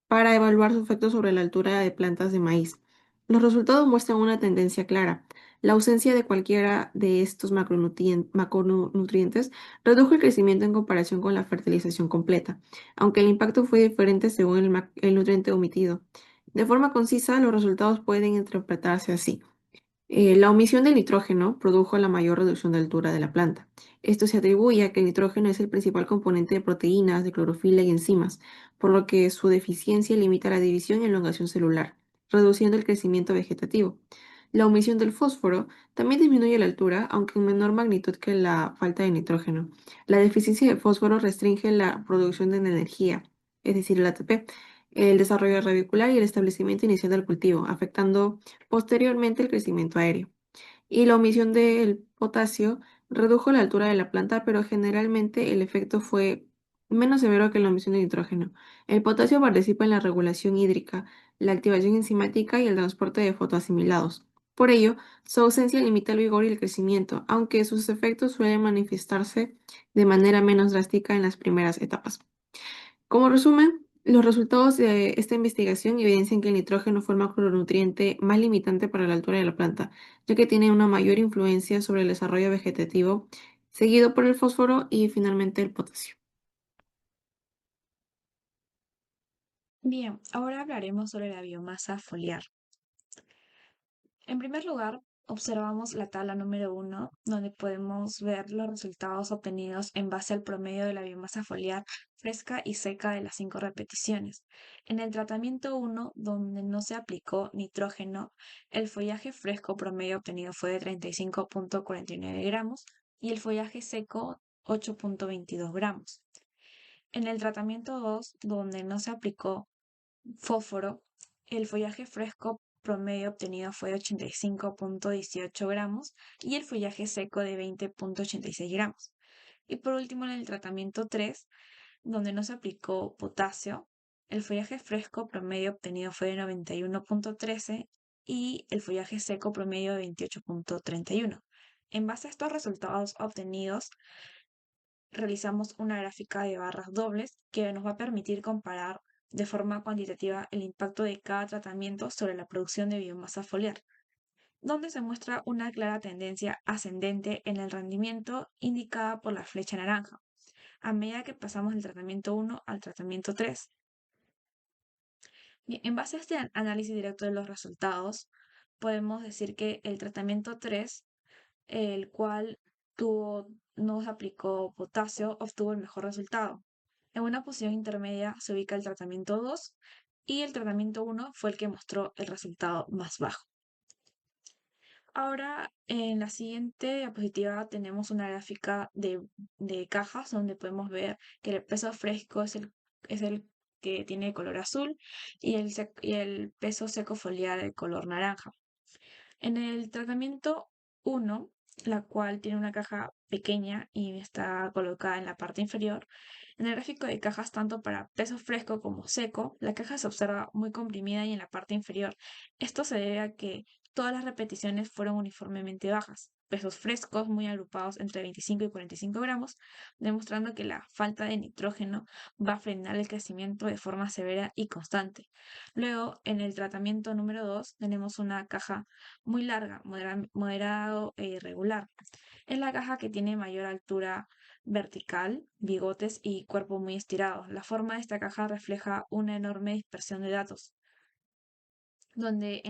Speaker 1: para evaluar su efecto sobre la altura de plantas de maíz. Los resultados muestran una tendencia clara. La ausencia de cualquiera de estos macronutrientes redujo el crecimiento en comparación con la fertilización completa, aunque el impacto fue diferente según el nutriente omitido. De forma concisa, los resultados pueden interpretarse así. La omisión del nitrógeno produjo la mayor reducción de altura de la planta. Esto se atribuye a que el nitrógeno es el principal componente de proteínas, de clorofila y enzimas, por lo que su deficiencia limita la división y elongación celular, reduciendo el crecimiento vegetativo. La omisión del fósforo también disminuye la altura, aunque en menor magnitud que la falta de nitrógeno. La deficiencia de fósforo restringe la producción de energía, es decir, el ATP, el desarrollo radicular y el establecimiento inicial del cultivo, afectando posteriormente el crecimiento aéreo. Y la omisión del potasio redujo la altura de la planta, pero generalmente el efecto fue menos severo que la omisión de nitrógeno. El potasio participa en la regulación hídrica, la activación enzimática y el transporte de fotoasimilados. Por ello, su ausencia limita el vigor y el crecimiento, aunque sus efectos suelen manifestarse de manera menos drástica en las primeras etapas. Como resumen, los resultados de esta investigación evidencian que el nitrógeno fue el macronutriente más limitante para la altura de la planta, ya que tiene una mayor influencia sobre el desarrollo vegetativo, seguido por el fósforo y finalmente el potasio.
Speaker 17: Bien, ahora hablaremos sobre la biomasa foliar. En primer lugar, observamos la tabla número 1, donde podemos ver los resultados obtenidos en base al promedio de la biomasa foliar fresca y seca de las 5 repeticiones. En el tratamiento 1, donde no se aplicó nitrógeno, el follaje fresco promedio obtenido fue de 35.49 gramos y el follaje seco 8.22 gramos. En el tratamiento 2, donde no se aplicó fósforo, el follaje fresco promedio obtenido fue de 85.18 gramos y el follaje seco de 20.86 gramos. Y por último, en el tratamiento 3, donde no se aplicó potasio, el follaje fresco promedio obtenido fue de 91.13 y el follaje seco promedio de 28.31. En base a estos resultados obtenidos, realizamos una gráfica de barras dobles que nos va a permitir comparar de forma cuantitativa el impacto de cada tratamiento sobre la producción de biomasa foliar, donde se muestra una clara tendencia ascendente en el rendimiento indicada por la flecha naranja, a medida que pasamos del tratamiento 1 al tratamiento 3. Bien, en base a este análisis directo de los resultados, podemos decir que el tratamiento 3, el cual no se aplicó potasio, obtuvo el mejor resultado. En una posición intermedia se ubica el tratamiento 2 y el tratamiento 1 fue el que mostró el resultado más bajo. Ahora, en la siguiente diapositiva tenemos una gráfica de cajas donde podemos ver que el peso fresco es el que tiene color azul y el peso seco foliar de color naranja. En el tratamiento 1, la cual tiene una caja pequeña y está colocada en la parte inferior, en el gráfico de cajas tanto para peso fresco como seco, la caja se observa muy comprimida y en la parte inferior. Esto se debe a que todas las repeticiones fueron uniformemente bajas, pesos frescos muy agrupados entre 25 y 45 gramos, demostrando que la falta de nitrógeno va a frenar el crecimiento de forma severa y constante. Luego, en el tratamiento número 2, tenemos una caja muy larga, moderado e irregular. Es la caja que tiene mayor altura vertical, bigotes y cuerpo muy estirado. La forma de esta caja refleja una enorme dispersión de datos, donde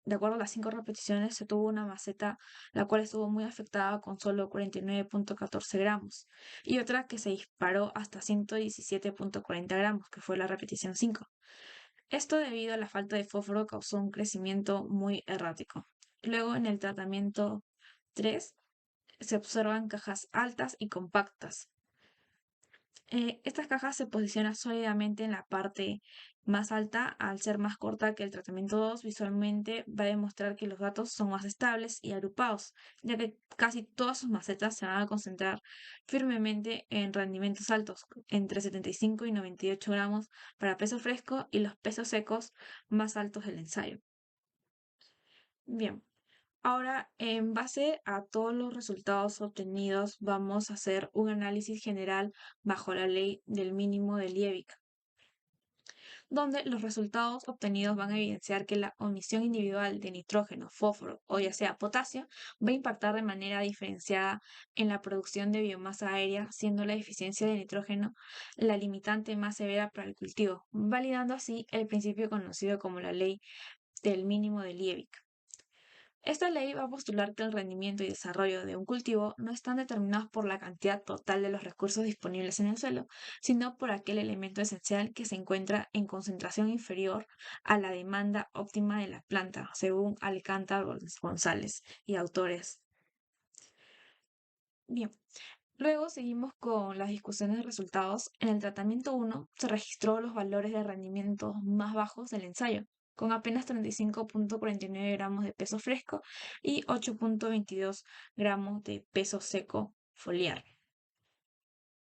Speaker 17: de acuerdo a las 5 repeticiones se tuvo una maceta la cual estuvo muy afectada con solo 49.14 gramos y otra que se disparó hasta 117.40 gramos, que fue la repetición 5. Esto debido a la falta de fósforo causó un crecimiento muy errático. Luego en el tratamiento 3 se observan cajas altas y compactas. Estas cajas se posicionan sólidamente en la parte más alta al ser más corta que el tratamiento 2. Visualmente va a demostrar que los datos son más estables y agrupados, ya que casi todas sus macetas se van a concentrar firmemente en rendimientos altos, entre 75 y 98 gramos para peso fresco y los pesos secos más altos del ensayo. Bien, ahora en base a todos los resultados obtenidos vamos a hacer un análisis general bajo la ley del mínimo de Liebig, donde los resultados obtenidos van a evidenciar que la omisión individual de nitrógeno, fósforo o ya sea potasio va a impactar de manera diferenciada en la producción de biomasa aérea, siendo la deficiencia de nitrógeno la limitante más severa para el cultivo, validando así el principio conocido como la ley del mínimo de Liebig. Esta ley va a postular que el rendimiento y desarrollo de un cultivo no están determinados por la cantidad total de los recursos disponibles en el suelo, sino por aquel elemento esencial que se encuentra en concentración inferior a la demanda óptima de la planta, según Alcántara González y autores. Bien, luego seguimos con las discusiones de resultados. En el tratamiento 1 se registró los valores de rendimiento más bajos del ensayo, con apenas 35.49 gramos de peso fresco y 8.22 gramos de peso seco foliar.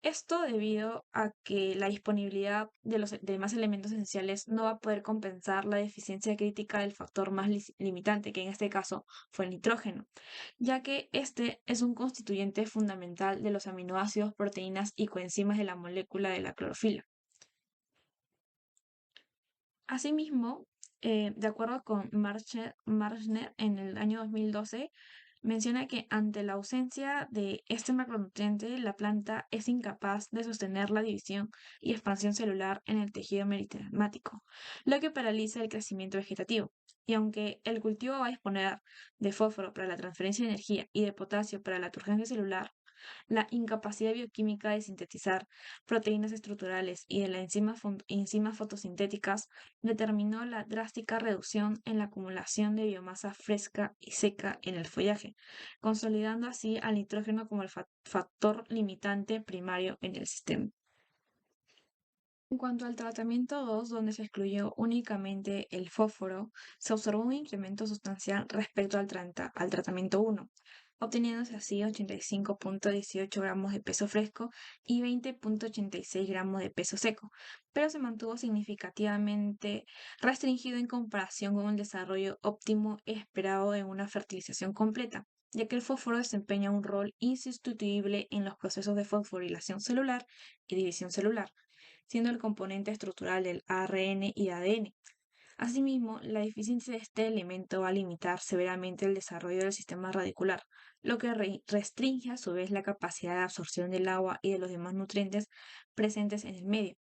Speaker 17: Esto debido a que la disponibilidad de los demás elementos esenciales no va a poder compensar la deficiencia crítica del factor más limitante, que en este caso fue el nitrógeno, ya que este es un constituyente fundamental de los aminoácidos, proteínas y coenzimas de la molécula de la clorofila. Asimismo, de acuerdo con Marchner en el año 2012, menciona que ante la ausencia de este macronutriente, la planta es incapaz de sostener la división y expansión celular en el tejido meritematático, lo que paraliza el crecimiento vegetativo. Y aunque el cultivo va a disponer de fósforo para la transferencia de energía y de potasio para la turgencia celular, la incapacidad bioquímica de sintetizar proteínas estructurales y de las enzimas fotosintéticas determinó la drástica reducción en la acumulación de biomasa fresca y seca en el follaje, consolidando así al nitrógeno como el factor limitante primario en el sistema. En cuanto al tratamiento 2, donde se excluyó únicamente el fósforo, se observó un incremento sustancial respecto al tratamiento 1, obteniéndose así 85.18 gramos de peso fresco y 20.86 gramos de peso seco, pero se mantuvo significativamente restringido en comparación con el desarrollo óptimo esperado en una fertilización completa, ya que el fósforo desempeña un rol insustituible en los procesos de fosforilación celular y división celular, siendo el componente estructural del ARN y ADN. Asimismo, la deficiencia de este elemento va a limitar severamente el desarrollo del sistema radicular, lo que restringe a su vez la capacidad de absorción del agua y de los demás nutrientes presentes en el medio.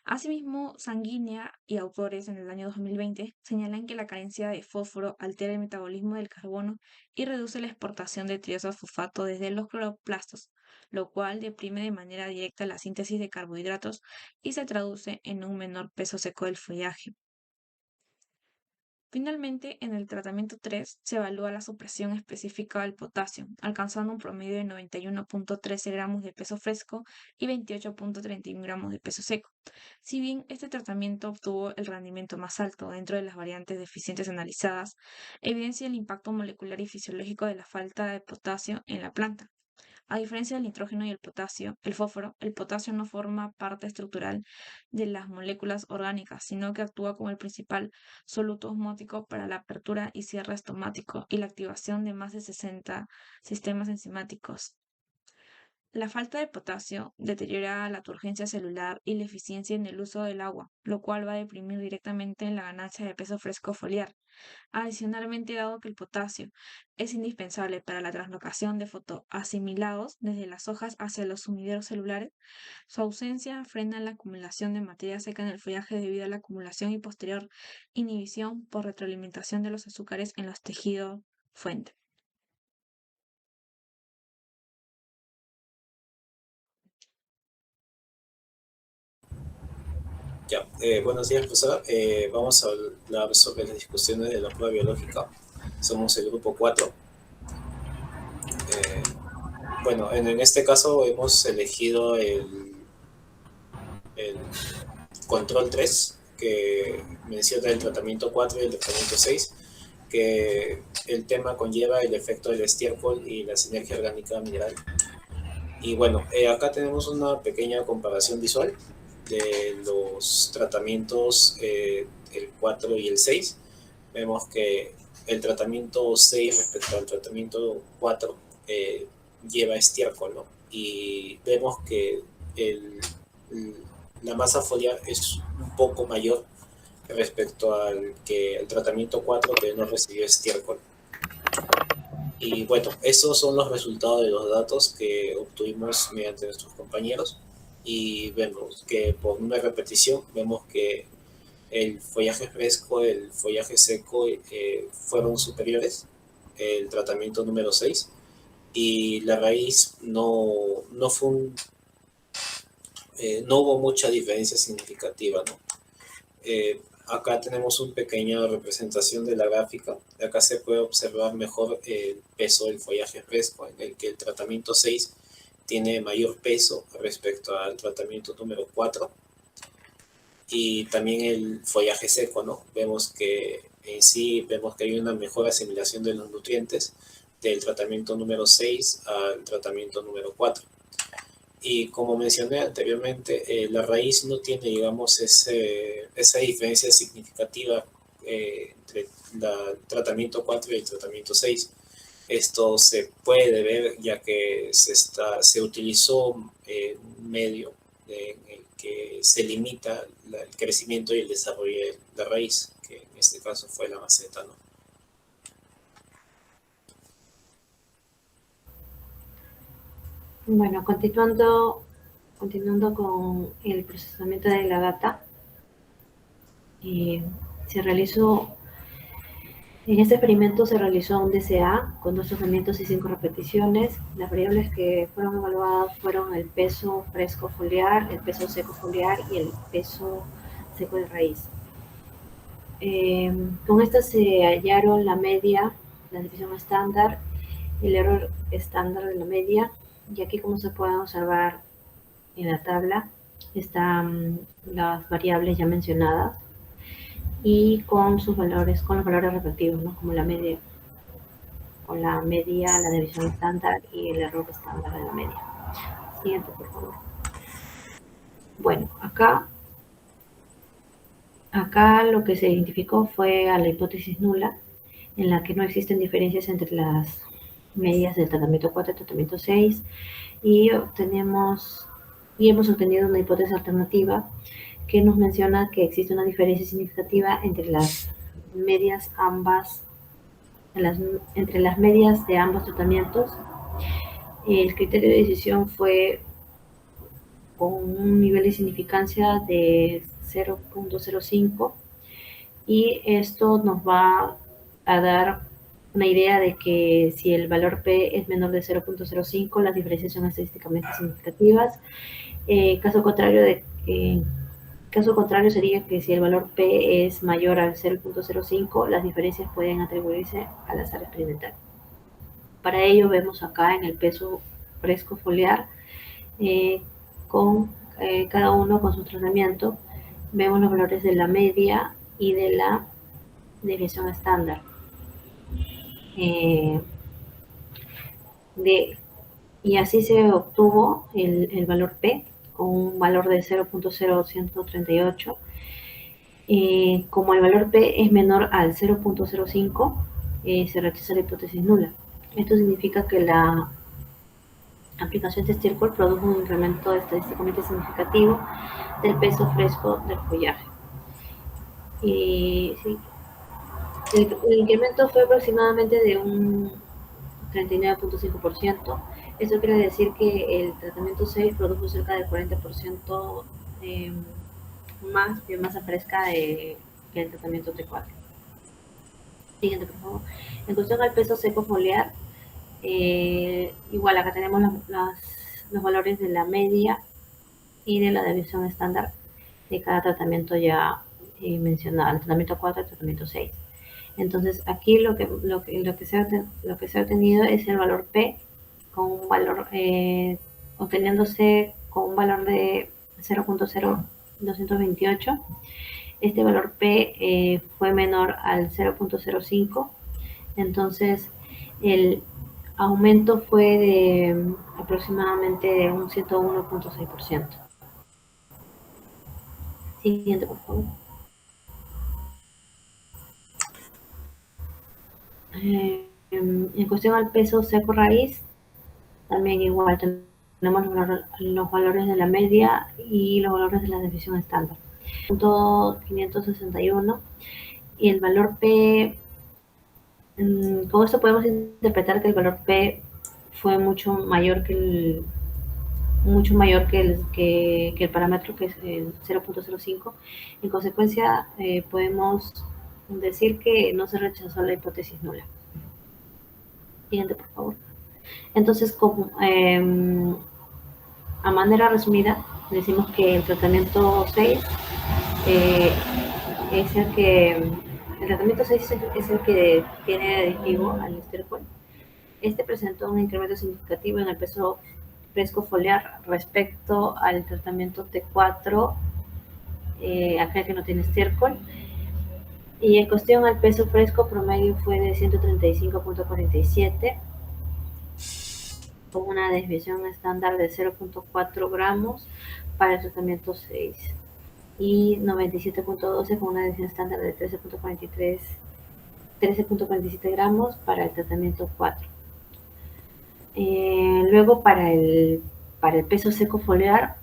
Speaker 17: Asimismo, Sanguínea y autores en el año 2020 señalan que la carencia de fósforo altera el metabolismo del carbono y reduce la exportación de triosofosfato desde los cloroplastos, lo cual deprime de manera directa la síntesis de carbohidratos y se traduce en un menor peso seco del follaje. Finalmente, en el tratamiento 3 se evalúa la supresión específica del potasio, alcanzando un promedio de 91.13 gramos de peso fresco y 28.31 gramos de peso seco. Si bien este tratamiento obtuvo el rendimiento más alto dentro de las variantes deficientes analizadas, evidencia el impacto molecular y fisiológico de la falta de potasio en la planta. A diferencia del nitrógeno y el potasio, el fósforo, el potasio no forma parte estructural de las moléculas orgánicas, sino que actúa como el principal soluto osmótico para la apertura y cierre estomático y la activación de más de 60 sistemas enzimáticos. La falta de potasio deteriora la turgencia celular y la eficiencia en el uso del agua, lo cual va a deprimir directamente en la ganancia de peso fresco foliar. Adicionalmente, dado que el potasio es indispensable para la translocación de fotoasimilados desde las hojas hacia los sumideros celulares, su ausencia frena la acumulación de materia seca en el follaje debido a la acumulación y posterior inhibición por retroalimentación de los azúcares en los tejidos fuente.
Speaker 2: Ya, buenos días, profesora. Vamos a hablar sobre las discusiones de la prueba biológica. Somos el grupo 4. Bueno, en este caso hemos elegido el control 3, que menciona el tratamiento 4 y el tratamiento 6, que el tema conlleva el efecto del estiércol y la sinergia orgánica mineral. Y bueno, acá tenemos una pequeña comparación visual de los tratamientos, el 4 y el 6. Vemos que el tratamiento 6 respecto al tratamiento 4 lleva estiércol, ¿no? Y vemos que la masa foliar es un poco mayor respecto al tratamiento 4, que no recibió estiércol. Y bueno, esos son los resultados de los datos que obtuvimos mediante nuestros compañeros. Y vemos que por una repetición, vemos que el follaje fresco, el follaje seco fueron superiores, el tratamiento número 6, y la raíz no hubo mucha diferencia significativa, ¿no? Acá tenemos una pequeña representación de la gráfica. Acá se puede observar mejor el peso del follaje fresco, en el que el tratamiento 6 tiene mayor peso respecto al tratamiento número 4. Y también el follaje seco, ¿no? Vemos que en sí hay una mejor asimilación de los nutrientes del tratamiento número 6 al tratamiento número 4. Y como mencioné anteriormente, la raíz no tiene, digamos, esa diferencia significativa entre el tratamiento 4 y el tratamiento 6. Esto se puede ver ya que se utilizó un medio en el que se limita el crecimiento y el desarrollo de la raíz, que en este caso fue la maceta, ¿no?
Speaker 22: Bueno, continuando con el procesamiento de la data, en este experimento se realizó un DCA con 2 tratamientos y 5 repeticiones. Las variables que fueron evaluadas fueron el peso fresco foliar, el peso seco foliar y el peso seco de raíz. Con estas se hallaron la media, la división estándar, el error estándar de la media, y aquí, como se puede observar en la tabla, están las variables ya mencionadas y con los valores respectivos, ¿no? Como la media, la división estándar y el error estándar de la media. Siguiente, por favor. Bueno, acá lo que se identificó fue a la hipótesis nula, en la que no existen diferencias entre las medidas del tratamiento 4 y tratamiento 6, y hemos obtenido una hipótesis alternativa que nos menciona que existe una diferencia significativa entre las medias entre las medias de ambos tratamientos. El criterio de decisión fue con un nivel de significancia de 0.05 y esto nos va a dar una idea de que si el valor P es menor de 0.05, las diferencias son estadísticamente significativas. Caso contrario sería que si el valor P es mayor al 0.05, las diferencias pueden atribuirse al azar experimental. Para ello vemos acá en el peso fresco foliar con cada uno con su tratamiento. Vemos los valores de la media y de la desviación estándar. Y así se obtuvo el valor P con un valor de 0.0138. Como el valor P es menor al 0.05, se rechaza la hipótesis nula. Esto significa que la aplicación de estiércol produjo un incremento estadísticamente significativo del peso fresco del follaje. Sí, el incremento fue aproximadamente de un 39.5%. Eso quiere decir que el tratamiento 6 produjo cerca del 40% más biomasa fresca que el tratamiento T4. Siguiente, por favor. En cuestión al peso seco foliar, igual acá tenemos los valores de la media y de la desviación estándar de cada tratamiento ya mencionado, el tratamiento 4 y el tratamiento 6. Entonces aquí lo que se ha obtenido es el valor P con un valor obteniéndose con un valor de 0.0228. Este valor P fue menor al 0.05, entonces el aumento fue de aproximadamente de un 101.6%. Siguiente, por favor. En cuestión al peso seco raíz, también igual tenemos los valores de la media y los valores de la desviación estándar. Punto 561 y el valor P, con esto podemos interpretar que el valor P fue mucho mayor que el parámetro, que es el 0.05. En consecuencia, podemos decir que no se rechazó la hipótesis nula. Siguiente, por favor. Entonces, a manera resumida, decimos que el tratamiento 6 es el que tiene aditivo al estiércol. Este presentó un incremento significativo en el peso fresco foliar respecto al tratamiento T4, aquel que no tiene estiércol. Y en cuestión al peso fresco promedio fue de 135.47, con una desviación estándar de 0.4 gramos para el tratamiento 6 y 97.12 con una desviación estándar de 13.47 gramos para el tratamiento 4. Luego para el peso seco foliar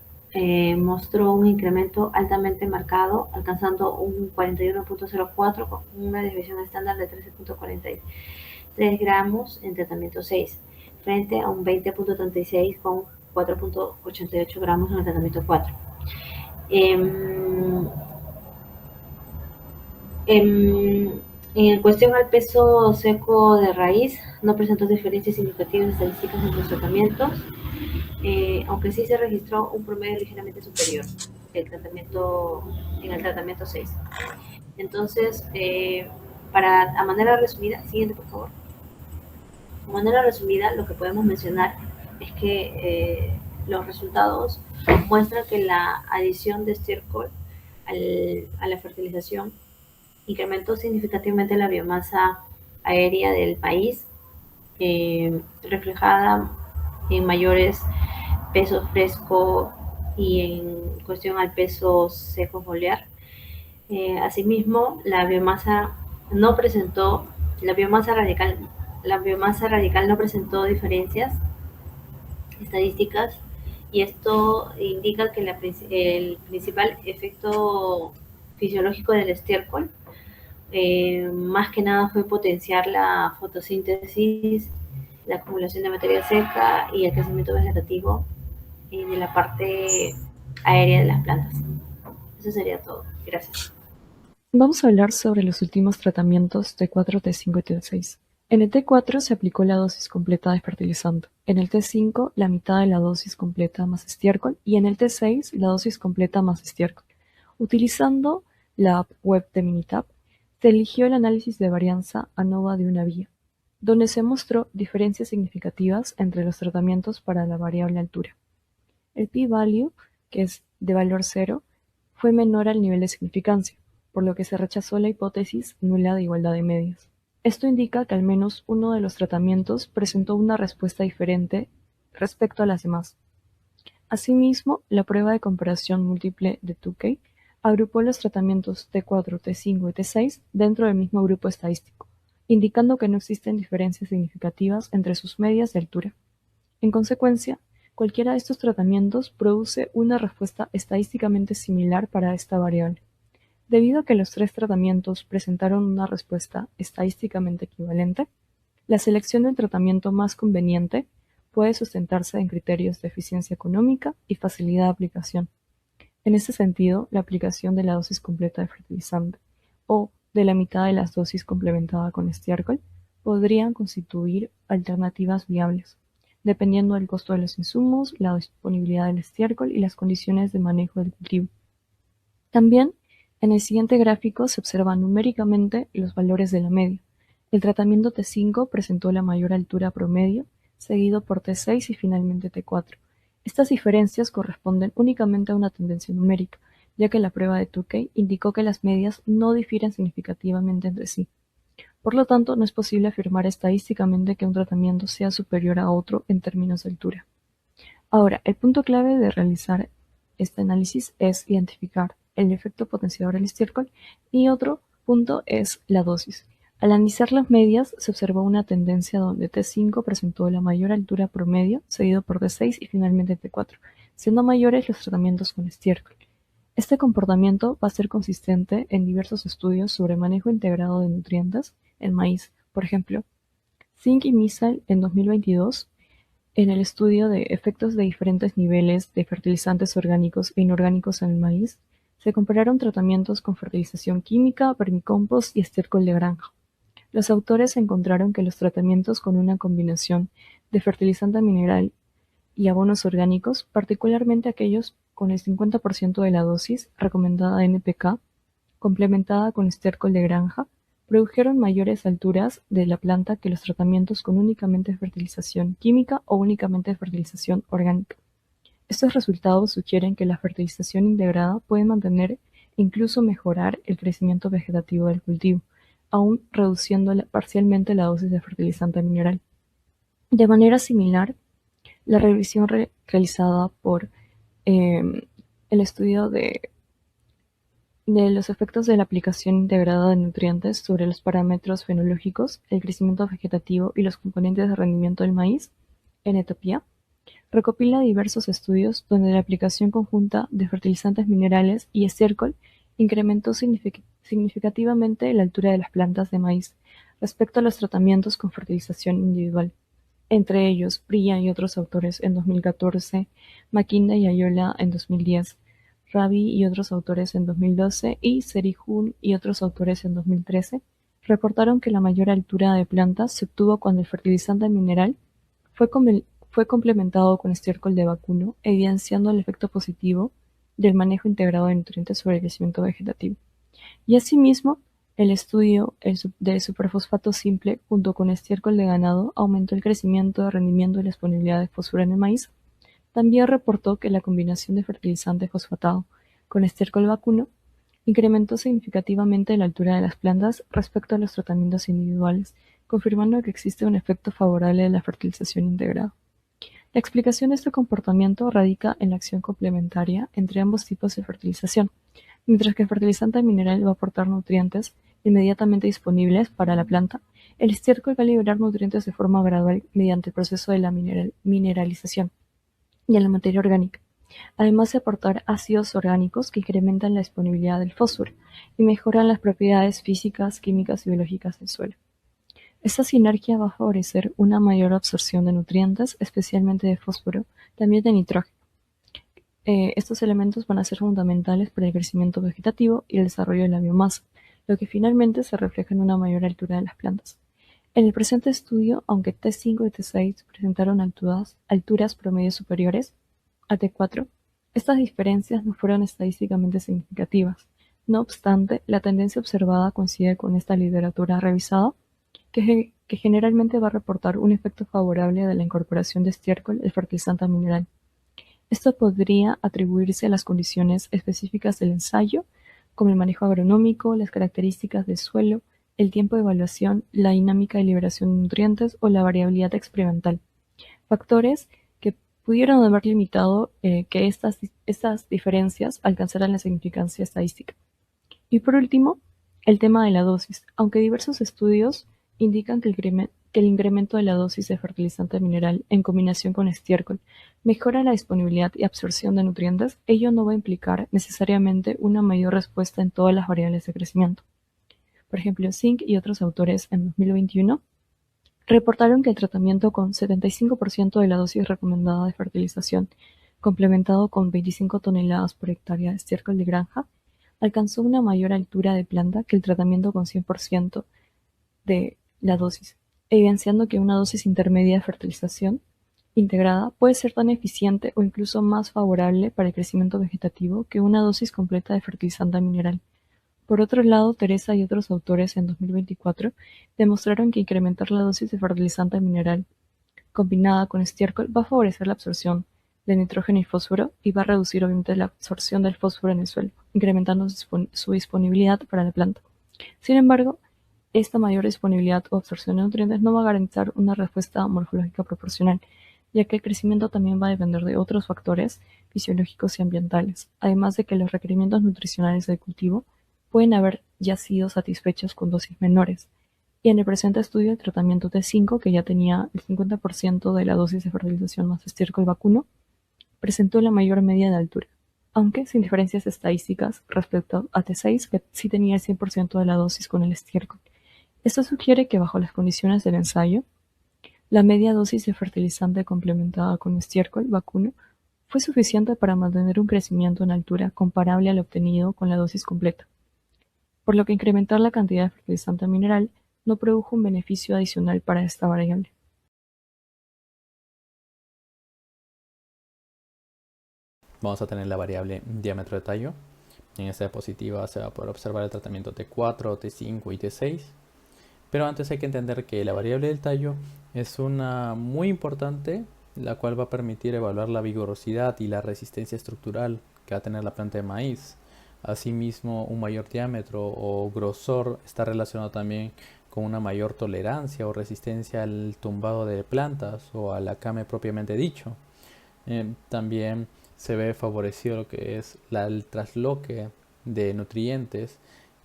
Speaker 22: mostró un incremento altamente marcado, alcanzando un 41.04 con una desviación estándar de 13.43 gramos en tratamiento 6, frente a un 20.36 con 4.88 gramos en el tratamiento 4. En cuestión al peso seco de raíz, no presentó diferencias significativas estadísticas entre los tratamientos, aunque sí se registró un promedio ligeramente superior en el tratamiento 6. Entonces, a manera resumida, siguiente por favor. De manera resumida, lo que podemos mencionar es que los resultados muestran que la adición de estiércol a la fertilización incrementó significativamente la biomasa aérea del país, reflejada en mayores peso fresco y en cuestión al peso seco foliar. Asimismo, la biomasa radical no presentó diferencias estadísticas y esto indica que el principal efecto fisiológico del estiércol más que nada fue potenciar la fotosíntesis, la acumulación de materia seca y el crecimiento vegetativo de la parte aérea de las plantas. Eso sería todo. Gracias.
Speaker 6: Vamos a hablar sobre los últimos tratamientos T4, T5 y T6. En el T4 se aplicó la dosis completa de fertilizante, en el T5 la mitad de la dosis completa más estiércol y en el T6 la dosis completa más estiércol. Utilizando la app web de Minitab, se eligió el análisis de varianza ANOVA de una vía, donde se mostró diferencias significativas entre los tratamientos para la variable altura. El p-value, que es de valor 0, fue menor al nivel de significancia, por lo que se rechazó la hipótesis nula de igualdad de medias. Esto indica que al menos uno de los tratamientos presentó una respuesta diferente respecto a las demás. Asimismo, la prueba de comparación múltiple de Tukey agrupó los tratamientos T4, T5 y T6 dentro del mismo grupo estadístico, indicando que no existen diferencias significativas entre sus medias de altura. En consecuencia, cualquiera de estos tratamientos produce una respuesta estadísticamente similar para esta variable. Debido a que los tres tratamientos presentaron una respuesta estadísticamente equivalente, la selección del tratamiento más conveniente puede sustentarse en criterios de eficiencia económica y facilidad de aplicación. En este sentido, la aplicación de la dosis completa de fertilizante o de la mitad de las dosis complementada con estiércol podrían constituir alternativas viables, dependiendo del costo de los insumos, la disponibilidad del estiércol y las condiciones de manejo del cultivo. También, en el siguiente gráfico se observan numéricamente los valores de la media. El tratamiento T5 presentó la mayor altura promedio, seguido por T6 y finalmente T4. Estas diferencias corresponden únicamente a una tendencia numérica, ya que la prueba de Tukey indicó que las medias no difieren significativamente entre sí. Por lo tanto, no es posible afirmar estadísticamente que un tratamiento sea superior a otro en términos de altura. Ahora, el punto clave de realizar este análisis es identificar el efecto potenciador del estiércol y otro punto es la dosis. Al analizar las medias se observó una tendencia donde T5 presentó la mayor altura promedio, seguido por T6 y finalmente T4, siendo mayores los tratamientos con estiércol. Este comportamiento va a ser consistente en diversos estudios sobre manejo integrado de nutrientes en maíz. Por ejemplo, Zink y Missile en 2022, en el estudio de efectos de diferentes niveles de fertilizantes orgánicos e inorgánicos en el maíz, se compararon tratamientos con fertilización química, vermicompost y estiércol de granja. Los autores encontraron que los tratamientos con una combinación de fertilizante mineral y abonos orgánicos, particularmente aquellos con el 50% de la dosis recomendada de NPK, complementada con estiércol de granja, produjeron mayores alturas de la planta que los tratamientos con únicamente fertilización química o únicamente fertilización orgánica. Estos resultados sugieren que la fertilización integrada puede mantener e incluso mejorar el crecimiento vegetativo del cultivo, aún reduciendo parcialmente la dosis de fertilizante mineral. De manera similar, la revisión realizada por el estudio de los efectos de la aplicación integrada de nutrientes sobre los parámetros fenológicos, el crecimiento vegetativo y los componentes de rendimiento del maíz, en Etopía, recopila diversos estudios donde la aplicación conjunta de fertilizantes minerales y estiércol incrementó significativamente la altura de las plantas de maíz respecto a los tratamientos con fertilización individual. Entre ellos, Brian y otros autores en 2014, Makinda y Ayola en 2010, Rabi y otros autores en 2012 y Serihun y otros autores en 2013 reportaron que la mayor altura de plantas se obtuvo cuando el fertilizante mineral fue complementado con estiércol de vacuno, evidenciando el efecto positivo del manejo integrado de nutrientes sobre el crecimiento vegetativo. Y asimismo, el estudio de superfosfato simple junto con estiércol de ganado aumentó el crecimiento, rendimiento y la disponibilidad de fósforo en el maíz. También reportó que la combinación de fertilizante fosfatado con estiércol vacuno incrementó significativamente la altura de las plantas respecto a los tratamientos individuales, confirmando que existe un efecto favorable de la fertilización integrada. La explicación de este comportamiento radica en la acción complementaria entre ambos tipos de fertilización. Mientras que el fertilizante mineral va a aportar nutrientes inmediatamente disponibles para la planta, el estiércol va a liberar nutrientes de forma gradual mediante el proceso de la mineralización. y a la materia orgánica, además de aportar ácidos orgánicos que incrementan la disponibilidad del fósforo y mejoran las propiedades físicas, químicas y biológicas del suelo. Esta sinergia va a favorecer una mayor absorción de nutrientes, especialmente de fósforo, también de nitrógeno. Estos elementos van a ser fundamentales para el crecimiento vegetativo y el desarrollo de la biomasa, lo que finalmente se refleja en una mayor altura de las plantas. En el presente estudio, aunque T5 y T6 presentaron alturas promedio superiores a T4, estas diferencias no fueron estadísticamente significativas. No obstante, la tendencia observada coincide con esta literatura revisada, que generalmente va a reportar un efecto favorable de la incorporación de estiércol, el fertilizante mineral. Esto podría atribuirse a las condiciones específicas del ensayo, como el manejo agronómico, las características del suelo, el tiempo de evaluación, la dinámica de liberación de nutrientes o la variabilidad experimental. Factores que pudieron haber limitado que estas diferencias alcanzaran la significancia estadística. Y por último, el tema de la dosis. Aunque diversos estudios indican que el incremento de la dosis de fertilizante mineral en combinación con estiércol mejora la disponibilidad y absorción de nutrientes, ello no va a implicar necesariamente una mayor respuesta en todas las variables de crecimiento. Por ejemplo, Zink y otros autores en 2021 reportaron que el tratamiento con 75% de la dosis recomendada de fertilización, complementado con 25 toneladas por hectárea de estiércol de granja, alcanzó una mayor altura de planta que el tratamiento con 100% de la dosis, evidenciando que una dosis intermedia de fertilización integrada puede ser tan eficiente o incluso más favorable para el crecimiento vegetativo que una dosis completa de fertilizante mineral. Por otro lado, Teresa y otros autores en 2024 demostraron que incrementar la dosis de fertilizante mineral combinada con estiércol va a favorecer la absorción de nitrógeno y fósforo y va a reducir obviamente la absorción del fósforo en el suelo, incrementando su disponibilidad para la planta. Sin embargo, esta mayor disponibilidad o absorción de nutrientes no va a garantizar una respuesta morfológica proporcional, ya que el crecimiento también va a depender de otros factores fisiológicos y ambientales, además de que los requerimientos nutricionales del cultivo pueden haber ya sido satisfechos con dosis menores. Y en el presente estudio, el tratamiento T5, que ya tenía el 50% de la dosis de fertilización más estiércol vacuno, presentó la mayor media de altura, aunque sin diferencias estadísticas respecto a T6, que sí tenía el 100% de la dosis con el estiércol. Esto sugiere que bajo las condiciones del ensayo, la media dosis de fertilizante complementada con estiércol vacuno fue suficiente para mantener un crecimiento en altura comparable al obtenido con la dosis completa, por lo que incrementar la cantidad de fertilizante mineral no produjo un beneficio adicional para esta variable.
Speaker 7: Vamos a tener la variable diámetro de tallo. En esta diapositiva se va a poder observar el tratamiento T4, T5 y T6. Pero antes hay que entender que la variable del tallo es una muy importante, la cual va a permitir evaluar la vigorosidad y la resistencia estructural que va a tener la planta de maíz. Asimismo, un mayor diámetro o grosor está relacionado también con una mayor tolerancia o resistencia al tumbado de plantas o al acame propiamente dicho. También se ve favorecido lo que es el trasloque de nutrientes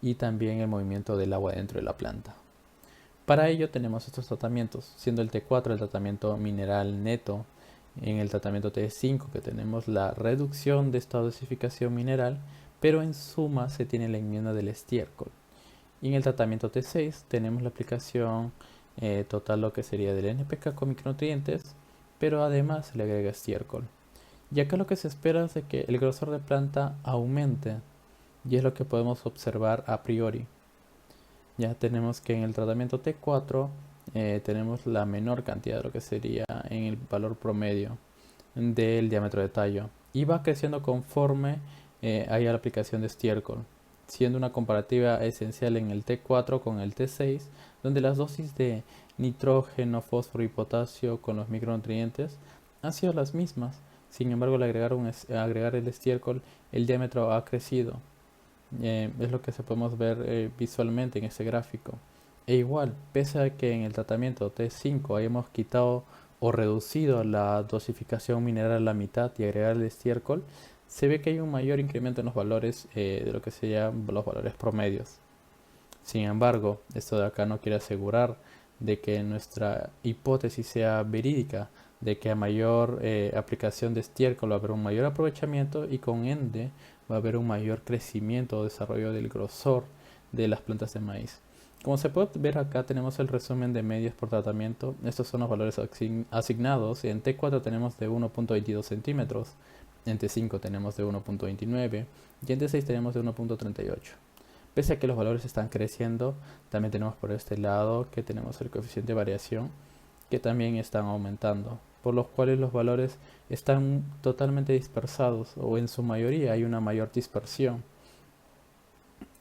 Speaker 7: y también el movimiento del agua dentro de la planta. Para ello tenemos estos tratamientos, siendo el T4 el tratamiento mineral neto, en el tratamiento T5 que tenemos la reducción de esta dosificación mineral, pero en suma se tiene la enmienda del estiércol. Y en el tratamiento T6 tenemos la aplicación total lo que sería del NPK con micronutrientes, pero además se le agrega estiércol. Y acá lo que se espera es de que el grosor de planta aumente, y es lo que podemos observar a priori. Ya tenemos que en el tratamiento T4 tenemos la menor cantidad de lo que sería en el valor promedio del diámetro de tallo, y va creciendo conforme haya la aplicación de estiércol, siendo una comparativa esencial en el T4 con el T6, donde las dosis de nitrógeno, fósforo y potasio con los micronutrientes han sido las mismas. Sin embargo, al agregar el estiércol, el diámetro ha crecido. Es lo que se podemos ver visualmente en este gráfico. E igual, pese a que en el tratamiento T5 hayamos quitado o reducido la dosificación mineral a la mitad y agregar el estiércol, se ve que hay un mayor incremento en los valores de lo que se llaman los valores promedios. Sin embargo, esto de acá no quiere asegurar de que nuestra hipótesis sea verídica, de que a mayor aplicación de estiércol va a haber un mayor aprovechamiento y con ende va a haber un mayor crecimiento o desarrollo del grosor de las plantas de maíz. Como se puede ver acá tenemos el resumen de medias por tratamiento. Estos son los valores asignados. En T4 tenemos de 1.22 centímetros, en T5 tenemos de 1.29 y en T6 tenemos de 1.38. Pese a que los valores están creciendo, también tenemos por este lado que tenemos el coeficiente de variación que también están aumentando, por los cuales los valores están totalmente dispersados o en su mayoría hay una mayor dispersión.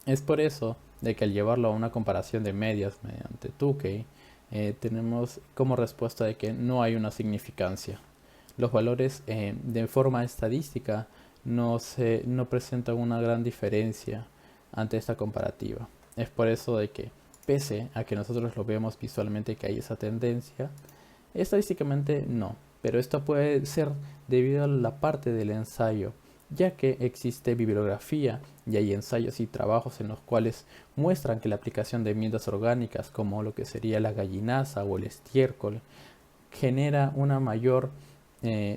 Speaker 7: Es por eso de que al llevarlo a una comparación de medias mediante Tukey, tenemos como respuesta de que no hay una significancia. Los valores de forma estadística no presentan una gran diferencia ante esta comparativa. Es por eso de que, pese a que nosotros lo vemos visualmente que hay esa tendencia, estadísticamente no. Pero esto puede ser debido a la parte del ensayo, ya que existe bibliografía y hay ensayos y trabajos en los cuales muestran que la aplicación de enmiendas orgánicas como lo que sería la gallinaza o el estiércol genera una mayor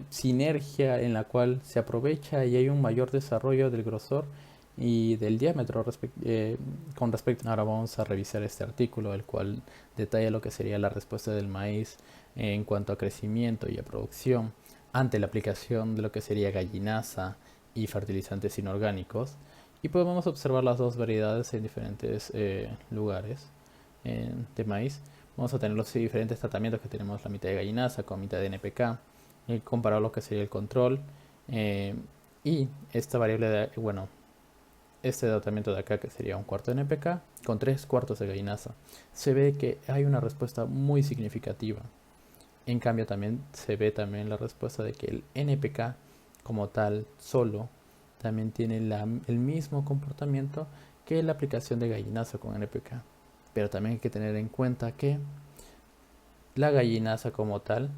Speaker 7: sinergia en la cual se aprovecha y hay un mayor desarrollo del grosor y del diámetro con respecto. Ahora vamos a revisar este artículo, el cual detalla lo que sería la respuesta del maíz en cuanto a crecimiento y a producción ante la aplicación de lo que sería gallinaza y fertilizantes inorgánicos, y podemos observar las dos variedades en diferentes lugares de maíz. Vamos a tener los diferentes tratamientos que tenemos, la mitad de gallinaza con mitad de NPK, comparar lo que sería el control y esta variable este tratamiento de acá que sería un cuarto de NPK con 3/4 de gallinaza. Se ve que hay una respuesta muy significativa. En cambio también se ve también la respuesta de que el NPK como tal solo también tiene el mismo comportamiento que la aplicación de gallinaza con NPK. Pero también hay que tener en cuenta que la gallinaza como tal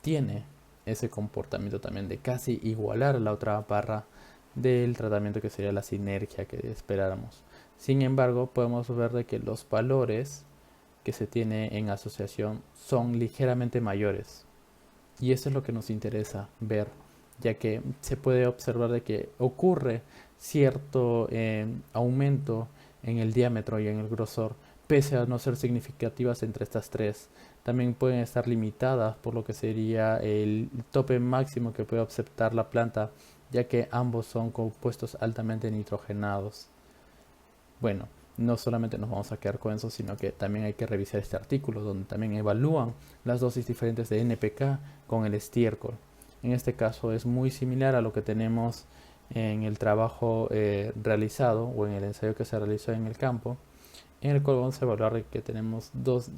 Speaker 7: tiene ese comportamiento también de casi igualar a la otra barra del tratamiento que sería la sinergia que esperáramos. Sin embargo, podemos ver de que los valores que se tiene en asociación son ligeramente mayores. Y eso es lo que nos interesa ver, ya que se puede observar de que ocurre cierto aumento en el diámetro y en el grosor, pese a no ser significativas entre estas tres. También pueden estar limitadas por lo que sería el tope máximo que puede aceptar la planta, ya que ambos son compuestos altamente nitrogenados. Bueno, no solamente nos vamos a quedar con eso, sino que también hay que revisar este artículo donde también evalúan las dosis diferentes de NPK con el estiércol. En este caso es muy similar a lo que tenemos en el trabajo realizado o en el ensayo que se realizó en el campo, en el cual vamos a evaluar que tenemos dos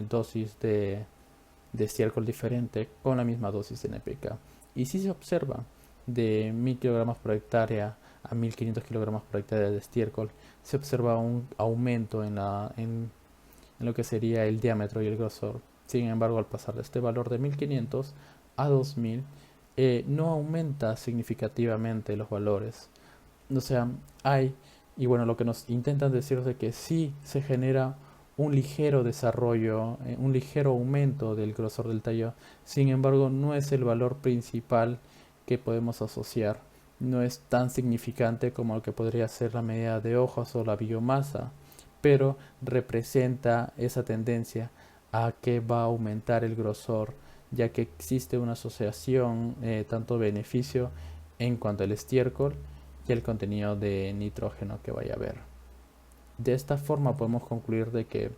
Speaker 7: dosis de estiércol diferente con la misma dosis de NPK. Y si se observa de 1000 kg por hectárea a 1500 kg por hectárea de estiércol, se observa un aumento en lo que sería el diámetro y el grosor. Sin embargo, al pasar de este valor de 1500 a 2000, no aumenta significativamente los valores. O sea, y bueno, lo que nos intentan decir es de que sí se genera un ligero desarrollo, un ligero aumento del grosor del tallo. Sin embargo, no es el valor principal que podemos asociar. No es tan significante como lo que podría ser la medida de hojas o la biomasa, pero representa esa tendencia a que va a aumentar el grosor, ya que existe una asociación tanto beneficio en cuanto al estiércol y el contenido de nitrógeno que vaya a haber. De esta forma podemos concluir de que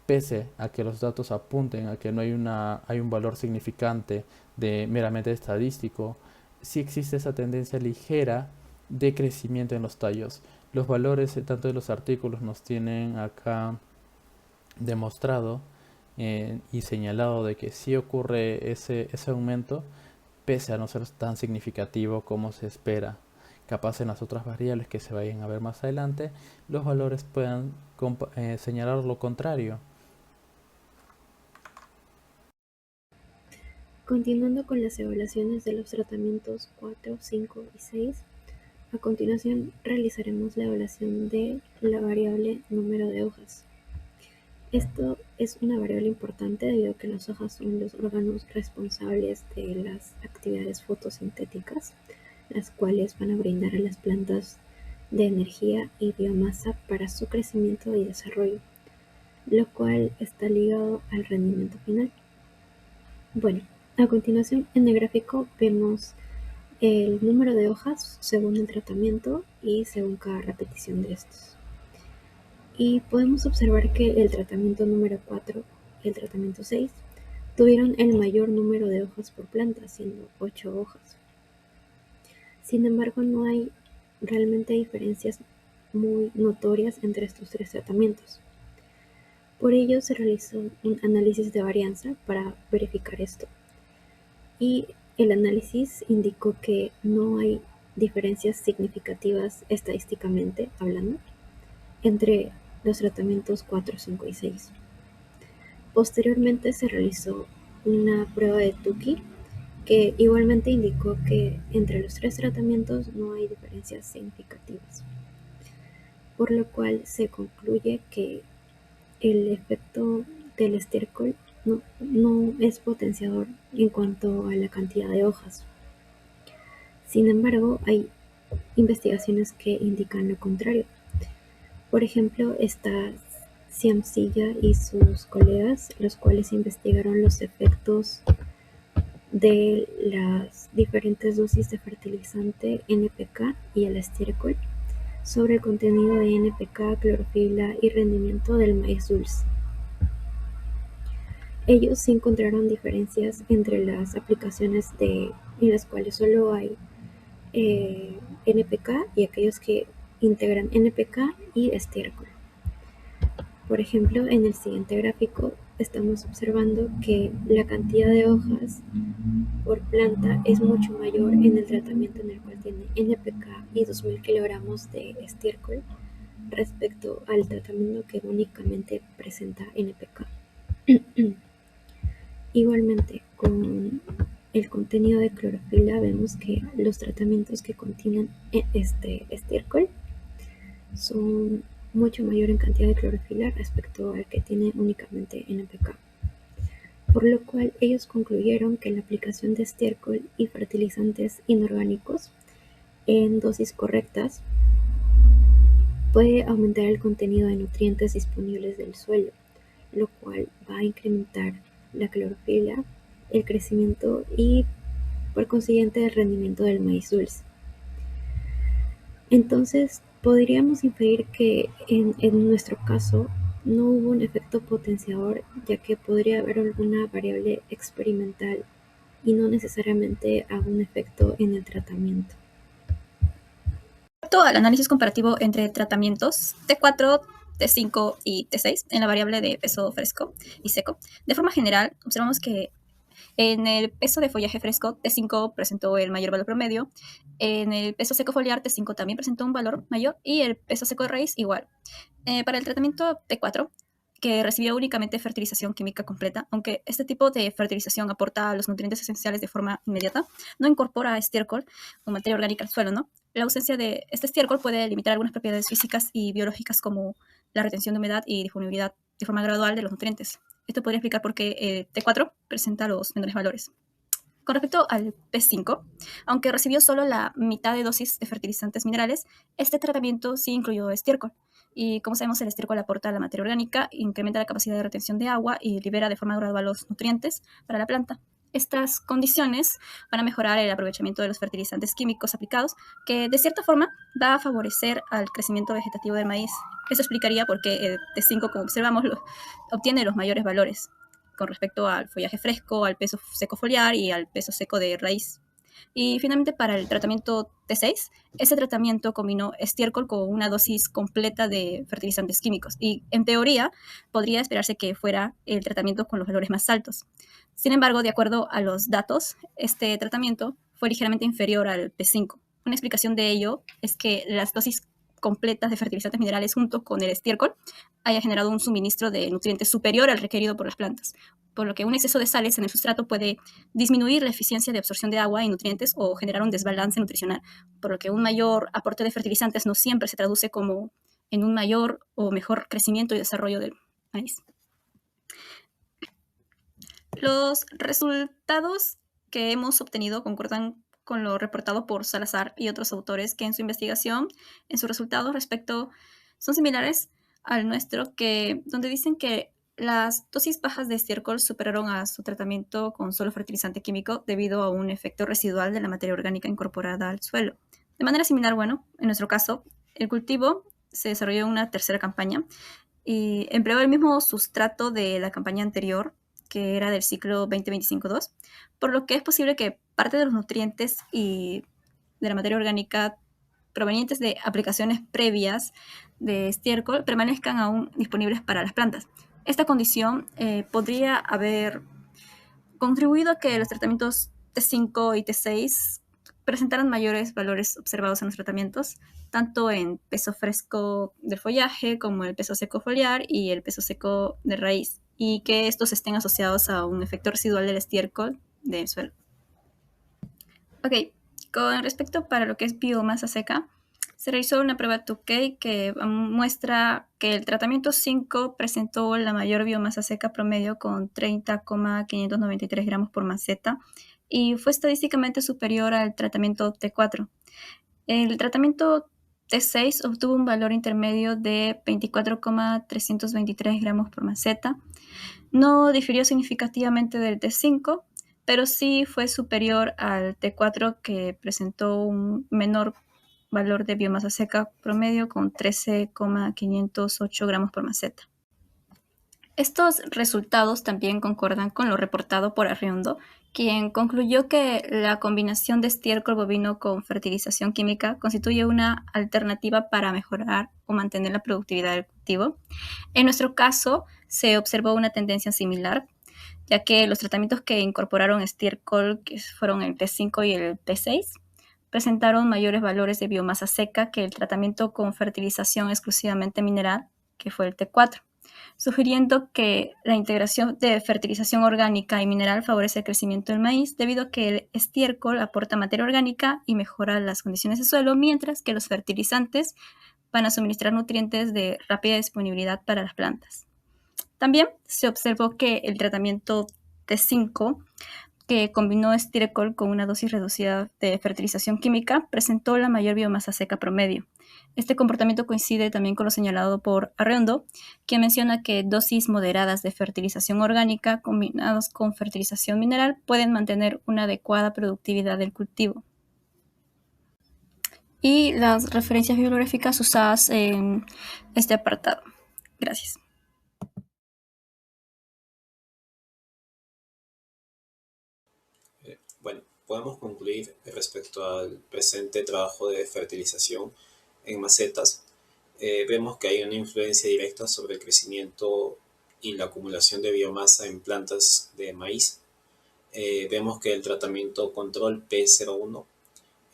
Speaker 7: pese a que los datos apunten a que no hay un valor significante de meramente estadístico, sí existe esa tendencia ligera de crecimiento en los tallos. Los valores tanto de los artículos nos tienen acá demostrado y señalado de que sí ocurre ese aumento, pese a no ser tan significativo como se espera. Capaz en las otras variables que se vayan a ver más adelante, los valores puedan señalar lo contrario.
Speaker 18: Continuando con las evaluaciones de los tratamientos 4, 5 y 6, a continuación realizaremos la evaluación de la variable número de hojas. Esto es una variable importante debido a que las hojas son los órganos responsables de las actividades fotosintéticas, las cuales van a brindar a las plantas de energía y biomasa para su crecimiento y desarrollo, lo cual está ligado al rendimiento final. Bueno, a continuación en el gráfico vemos el número de hojas según el tratamiento y según cada repetición de estos. Y podemos observar que el tratamiento número 4 y el tratamiento 6 tuvieron el mayor número de hojas por planta, siendo 8 hojas. Sin embargo, no hay realmente diferencias muy notorias entre estos 3 tratamientos. Por ello se realizó un análisis de varianza para verificar esto. Y el análisis indicó que no hay diferencias significativas estadísticamente hablando entre los tratamientos 4, 5 y 6. Posteriormente se realizó una prueba de Tukey que igualmente indicó que entre los 3 tratamientos no hay diferencias significativas, por lo cual se concluye que el efecto del estiércol no es potenciador en cuanto a la cantidad de hojas. Sin embargo, hay investigaciones que indican lo contrario. Por ejemplo, está Ciamsilla y sus colegas, los cuales investigaron los efectos de las diferentes dosis de fertilizante NPK y el estiércol sobre el contenido de NPK, clorofila y rendimiento del maíz dulce. Ellos sí encontraron diferencias entre las aplicaciones en las cuales solo hay NPK y aquellos que integran NPK y estiércol. Por ejemplo, en el siguiente gráfico estamos observando que la cantidad de hojas por planta es mucho mayor en el tratamiento en el cual tiene NPK y 2000 kilogramos de estiércol respecto al tratamiento que únicamente presenta NPK. Igualmente, con el contenido de clorofila vemos que los tratamientos que contienen estiércol son mucho mayor en cantidad de clorofila respecto al que tiene únicamente NPK, por lo cual ellos concluyeron que la aplicación de estiércol y fertilizantes inorgánicos en dosis correctas puede aumentar el contenido de nutrientes disponibles del suelo, lo cual va a incrementar la clorofila, el crecimiento y por consiguiente el rendimiento del maíz dulce. Entonces podríamos inferir que en nuestro caso no hubo un efecto potenciador, ya que podría haber alguna variable experimental y no necesariamente algún efecto en el tratamiento.
Speaker 8: Respecto al análisis comparativo entre tratamientos T4, T5 y T6 en la variable de peso fresco y seco, de forma general observamos que en el peso de follaje fresco, T5 presentó el mayor valor promedio, en el peso seco foliar, T5 también presentó un valor mayor y el peso seco de raíz igual. Para el tratamiento T4, que recibió únicamente fertilización química completa, aunque este tipo de fertilización aporta los nutrientes esenciales de forma inmediata, no incorpora estiércol o materia orgánica al suelo, ¿no? La ausencia de este estiércol puede limitar algunas propiedades físicas y biológicas como la retención de humedad y disponibilidad de forma gradual de los nutrientes. Esto podría explicar por qué T4 presenta los menores valores. Con respecto al P5, aunque recibió solo la mitad de dosis de fertilizantes minerales, este tratamiento sí incluyó estiércol. Y como sabemos, el estiércol aporta la materia orgánica, incrementa la capacidad de retención de agua y libera de forma gradual los nutrientes para la planta. Estas condiciones van a mejorar el aprovechamiento de los fertilizantes químicos aplicados, que de cierta forma va a favorecer al crecimiento vegetativo del maíz. Eso explicaría por qué el T5, como observamos, obtiene los mayores valores con respecto al follaje fresco, al peso seco foliar y al peso seco de raíz. Y finalmente, para el tratamiento T6, ese tratamiento combinó estiércol con una dosis completa de fertilizantes químicos y, en teoría, podría esperarse que fuera el tratamiento con los valores más altos. Sin embargo, de acuerdo a los datos, este tratamiento fue ligeramente inferior al P5. Una explicación de ello es que las dosis completas de fertilizantes minerales junto con el estiércol haya generado un suministro de nutrientes superior al requerido por las plantas, por lo que un exceso de sales en el sustrato puede disminuir la eficiencia de absorción de agua y nutrientes o generar un desbalance nutricional, por lo que un mayor aporte de fertilizantes no siempre se traduce como en un mayor o mejor crecimiento y desarrollo del maíz. Los resultados que hemos obtenido concuerdan con lo reportado por Salazar y otros autores que en su investigación, en sus resultados son similares al nuestro, donde dicen que las dosis bajas de estiércol superaron a su tratamiento con solo fertilizante químico debido a un efecto residual de la materia orgánica incorporada al suelo. De manera similar, bueno, en nuestro caso, el cultivo se desarrolló en una tercera campaña y empleó el mismo sustrato de la campaña anterior, que era del ciclo 2025-2, por lo que es posible que parte de los nutrientes y de la materia orgánica provenientes de aplicaciones previas de estiércol permanezcan aún disponibles para las plantas. Esta condición podría haber contribuido a que los tratamientos T5 y T6 presentaran mayores valores observados en los tratamientos, tanto en peso fresco del follaje como el peso seco foliar y el peso seco de raíz, y que estos estén asociados a un efecto residual del estiércol del suelo. Ok, con respecto para lo que es biomasa seca, se realizó una prueba Tukey que muestra que el tratamiento 5 presentó la mayor biomasa seca promedio con 30,593 gramos por maceta y fue estadísticamente superior al tratamiento T4. El tratamiento T6 obtuvo un valor intermedio de 24,323 gramos por maceta. No difirió significativamente del T5, pero sí fue superior al T4, que presentó un menor valor de biomasa seca promedio con 13,508 gramos por maceta. Estos resultados también concuerdan con lo reportado por Arreondo, quien concluyó que la combinación de estiércol bovino con fertilización química constituye una alternativa para mejorar o mantener la productividad del cultivo. En nuestro caso, se observó una tendencia similar, ya que los tratamientos que incorporaron estiércol, que fueron el T5 y el T6, presentaron mayores valores de biomasa seca que el tratamiento con fertilización exclusivamente mineral, que fue el T4, sugiriendo que la integración de fertilización orgánica y mineral favorece el crecimiento del maíz, debido a que el estiércol aporta materia orgánica y mejora las condiciones de suelo, mientras que los fertilizantes van a suministrar nutrientes de rápida disponibilidad para las plantas. También se observó que el tratamiento T5, que combinó estiércol con una dosis reducida de fertilización química, presentó la mayor biomasa seca promedio. Este comportamiento coincide también con lo señalado por Arreondo, quien menciona que dosis moderadas de fertilización orgánica combinadas con fertilización mineral pueden mantener una adecuada productividad del cultivo. Y las referencias bibliográficas usadas en este apartado. Gracias.
Speaker 2: Bueno, podemos concluir respecto al presente trabajo de fertilización en macetas. Vemos que hay una influencia directa sobre el crecimiento y la acumulación de biomasa en plantas de maíz. Vemos que el tratamiento control P01,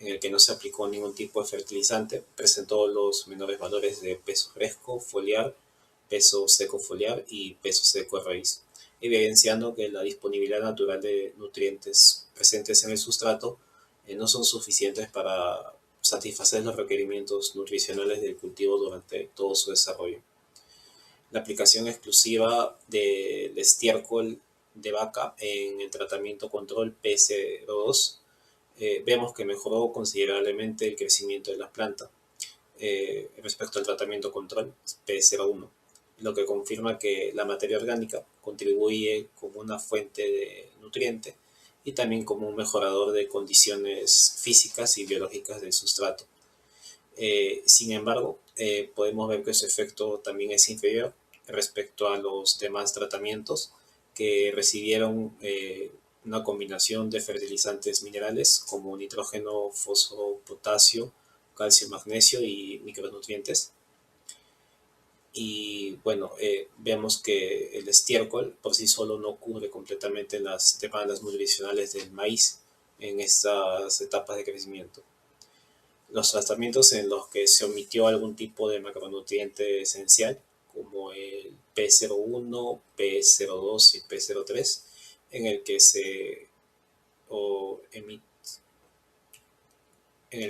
Speaker 2: en el que no se aplicó ningún tipo de fertilizante, presentó los menores valores de peso fresco foliar, peso seco foliar y peso seco de raíz, evidenciando que la disponibilidad natural de nutrientes presentes en el sustrato no son suficientes para satisfacer los requerimientos nutricionales del cultivo durante todo su desarrollo. La aplicación exclusiva del estiércol de vaca en el tratamiento control P02 vemos que mejoró considerablemente el crecimiento de las plantas respecto al tratamiento control P01, lo que confirma que la materia orgánica contribuye como una fuente de nutrientes y también como un mejorador de condiciones físicas y biológicas del sustrato. Sin embargo, podemos ver que su efecto también es inferior respecto a los demás tratamientos que recibieron una combinación de fertilizantes minerales como nitrógeno, fósforo, potasio, calcio, magnesio y micronutrientes. Y bueno, vemos que el estiércol por sí solo no cubre completamente las demandas nutricionales del maíz en estas etapas de crecimiento. Los tratamientos en los que se omitió algún tipo de macronutriente esencial, como el P01, P02 y P03, en el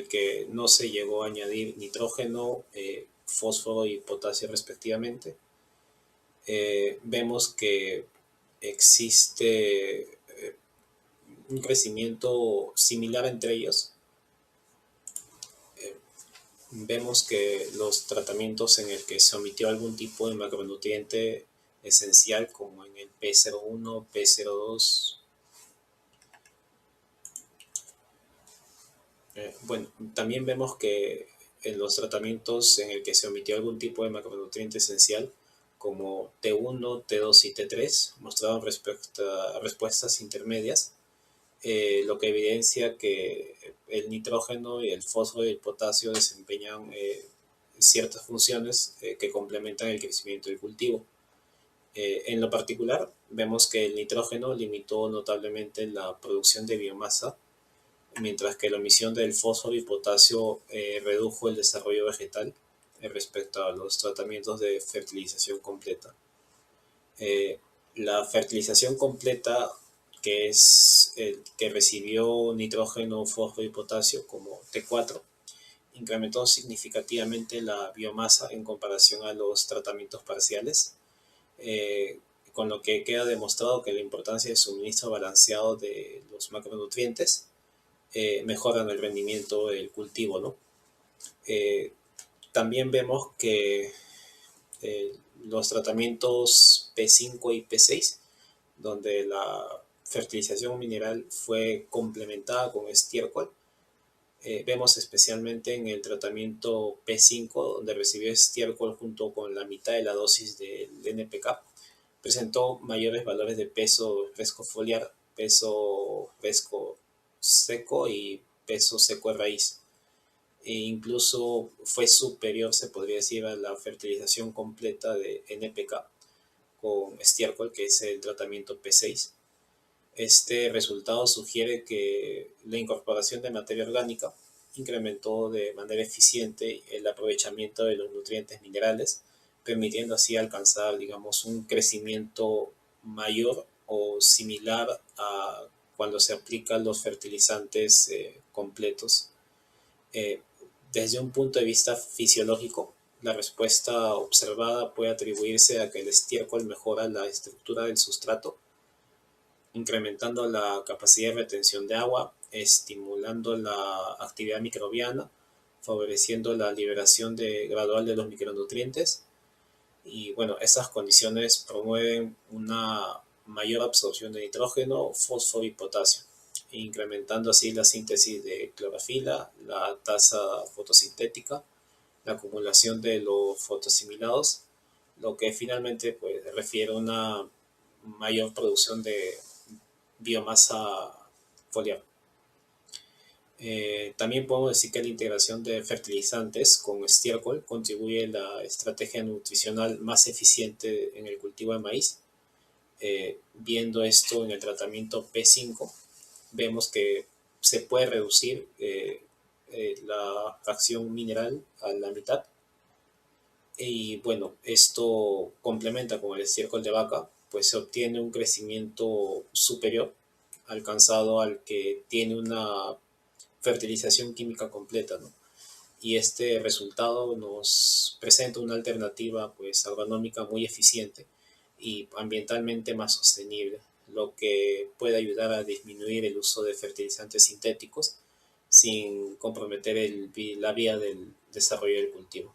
Speaker 2: que no se llegó a añadir nitrógeno, fósforo y potasio respectivamente. vemos que existe un crecimiento similar entre ellos. Vemos que los tratamientos en el que se omitió algún tipo de macronutriente esencial, como en el P01, P02, bueno, también vemos que en los tratamientos en el que se omitió algún tipo de macronutriente esencial, como T1, T2 y T3, mostraron respuestas intermedias, lo que evidencia que el nitrógeno y el fósforo y el potasio desempeñan ciertas funciones que complementan el crecimiento del cultivo. En lo particular, vemos que el nitrógeno limitó notablemente la producción de biomasa, mientras que la omisión del fósforo y potasio redujo el desarrollo vegetal respecto a los tratamientos de fertilización completa. La fertilización completa, que es el que recibió nitrógeno, fósforo y potasio como T4, incrementó significativamente la biomasa en comparación a los tratamientos parciales, con lo que queda demostrado que la importancia del suministro balanceado de los macronutrientes mejoran el rendimiento del cultivo, ¿no? También vemos que los tratamientos P5 y P6, donde la fertilización mineral fue complementada con estiércol, vemos especialmente en el tratamiento P5, donde recibió estiércol junto con la mitad de la dosis del NPK, presentó mayores valores de peso fresco foliar, peso fresco seco y peso seco de raíz. E incluso fue superior, se podría decir, a la fertilización completa de NPK con estiércol, que es el tratamiento P6. Este resultado sugiere que la incorporación de materia orgánica incrementó de manera eficiente el aprovechamiento de los nutrientes minerales, permitiendo así alcanzar, digamos, un crecimiento mayor o similar a cuando se aplican los fertilizantes completos. Desde un punto de vista fisiológico, la respuesta observada puede atribuirse a que el estiércol mejora la estructura del sustrato, incrementando la capacidad de retención de agua, estimulando la actividad microbiana, favoreciendo la liberación gradual de los micronutrientes. Y bueno, estas condiciones promueven una mayor absorción de nitrógeno, fósforo y potasio, incrementando así la síntesis de clorofila, la tasa fotosintética, la acumulación de los fotoasimilados, lo que finalmente pues, refiere a una mayor producción de biomasa foliar. También podemos decir que la integración de fertilizantes con estiércol contribuye a la estrategia nutricional más eficiente en el cultivo de maíz. Viendo esto en el tratamiento P5, vemos que se puede reducir la fracción mineral a la mitad. Y bueno, esto complementa con el estiércol de vaca, pues se obtiene un crecimiento superior alcanzado al que tiene una fertilización química completa, ¿no? Y este resultado nos presenta una alternativa pues agronómica muy eficiente y ambientalmente más sostenible, lo que puede ayudar a disminuir el uso de fertilizantes sintéticos sin comprometer la vía del desarrollo del cultivo.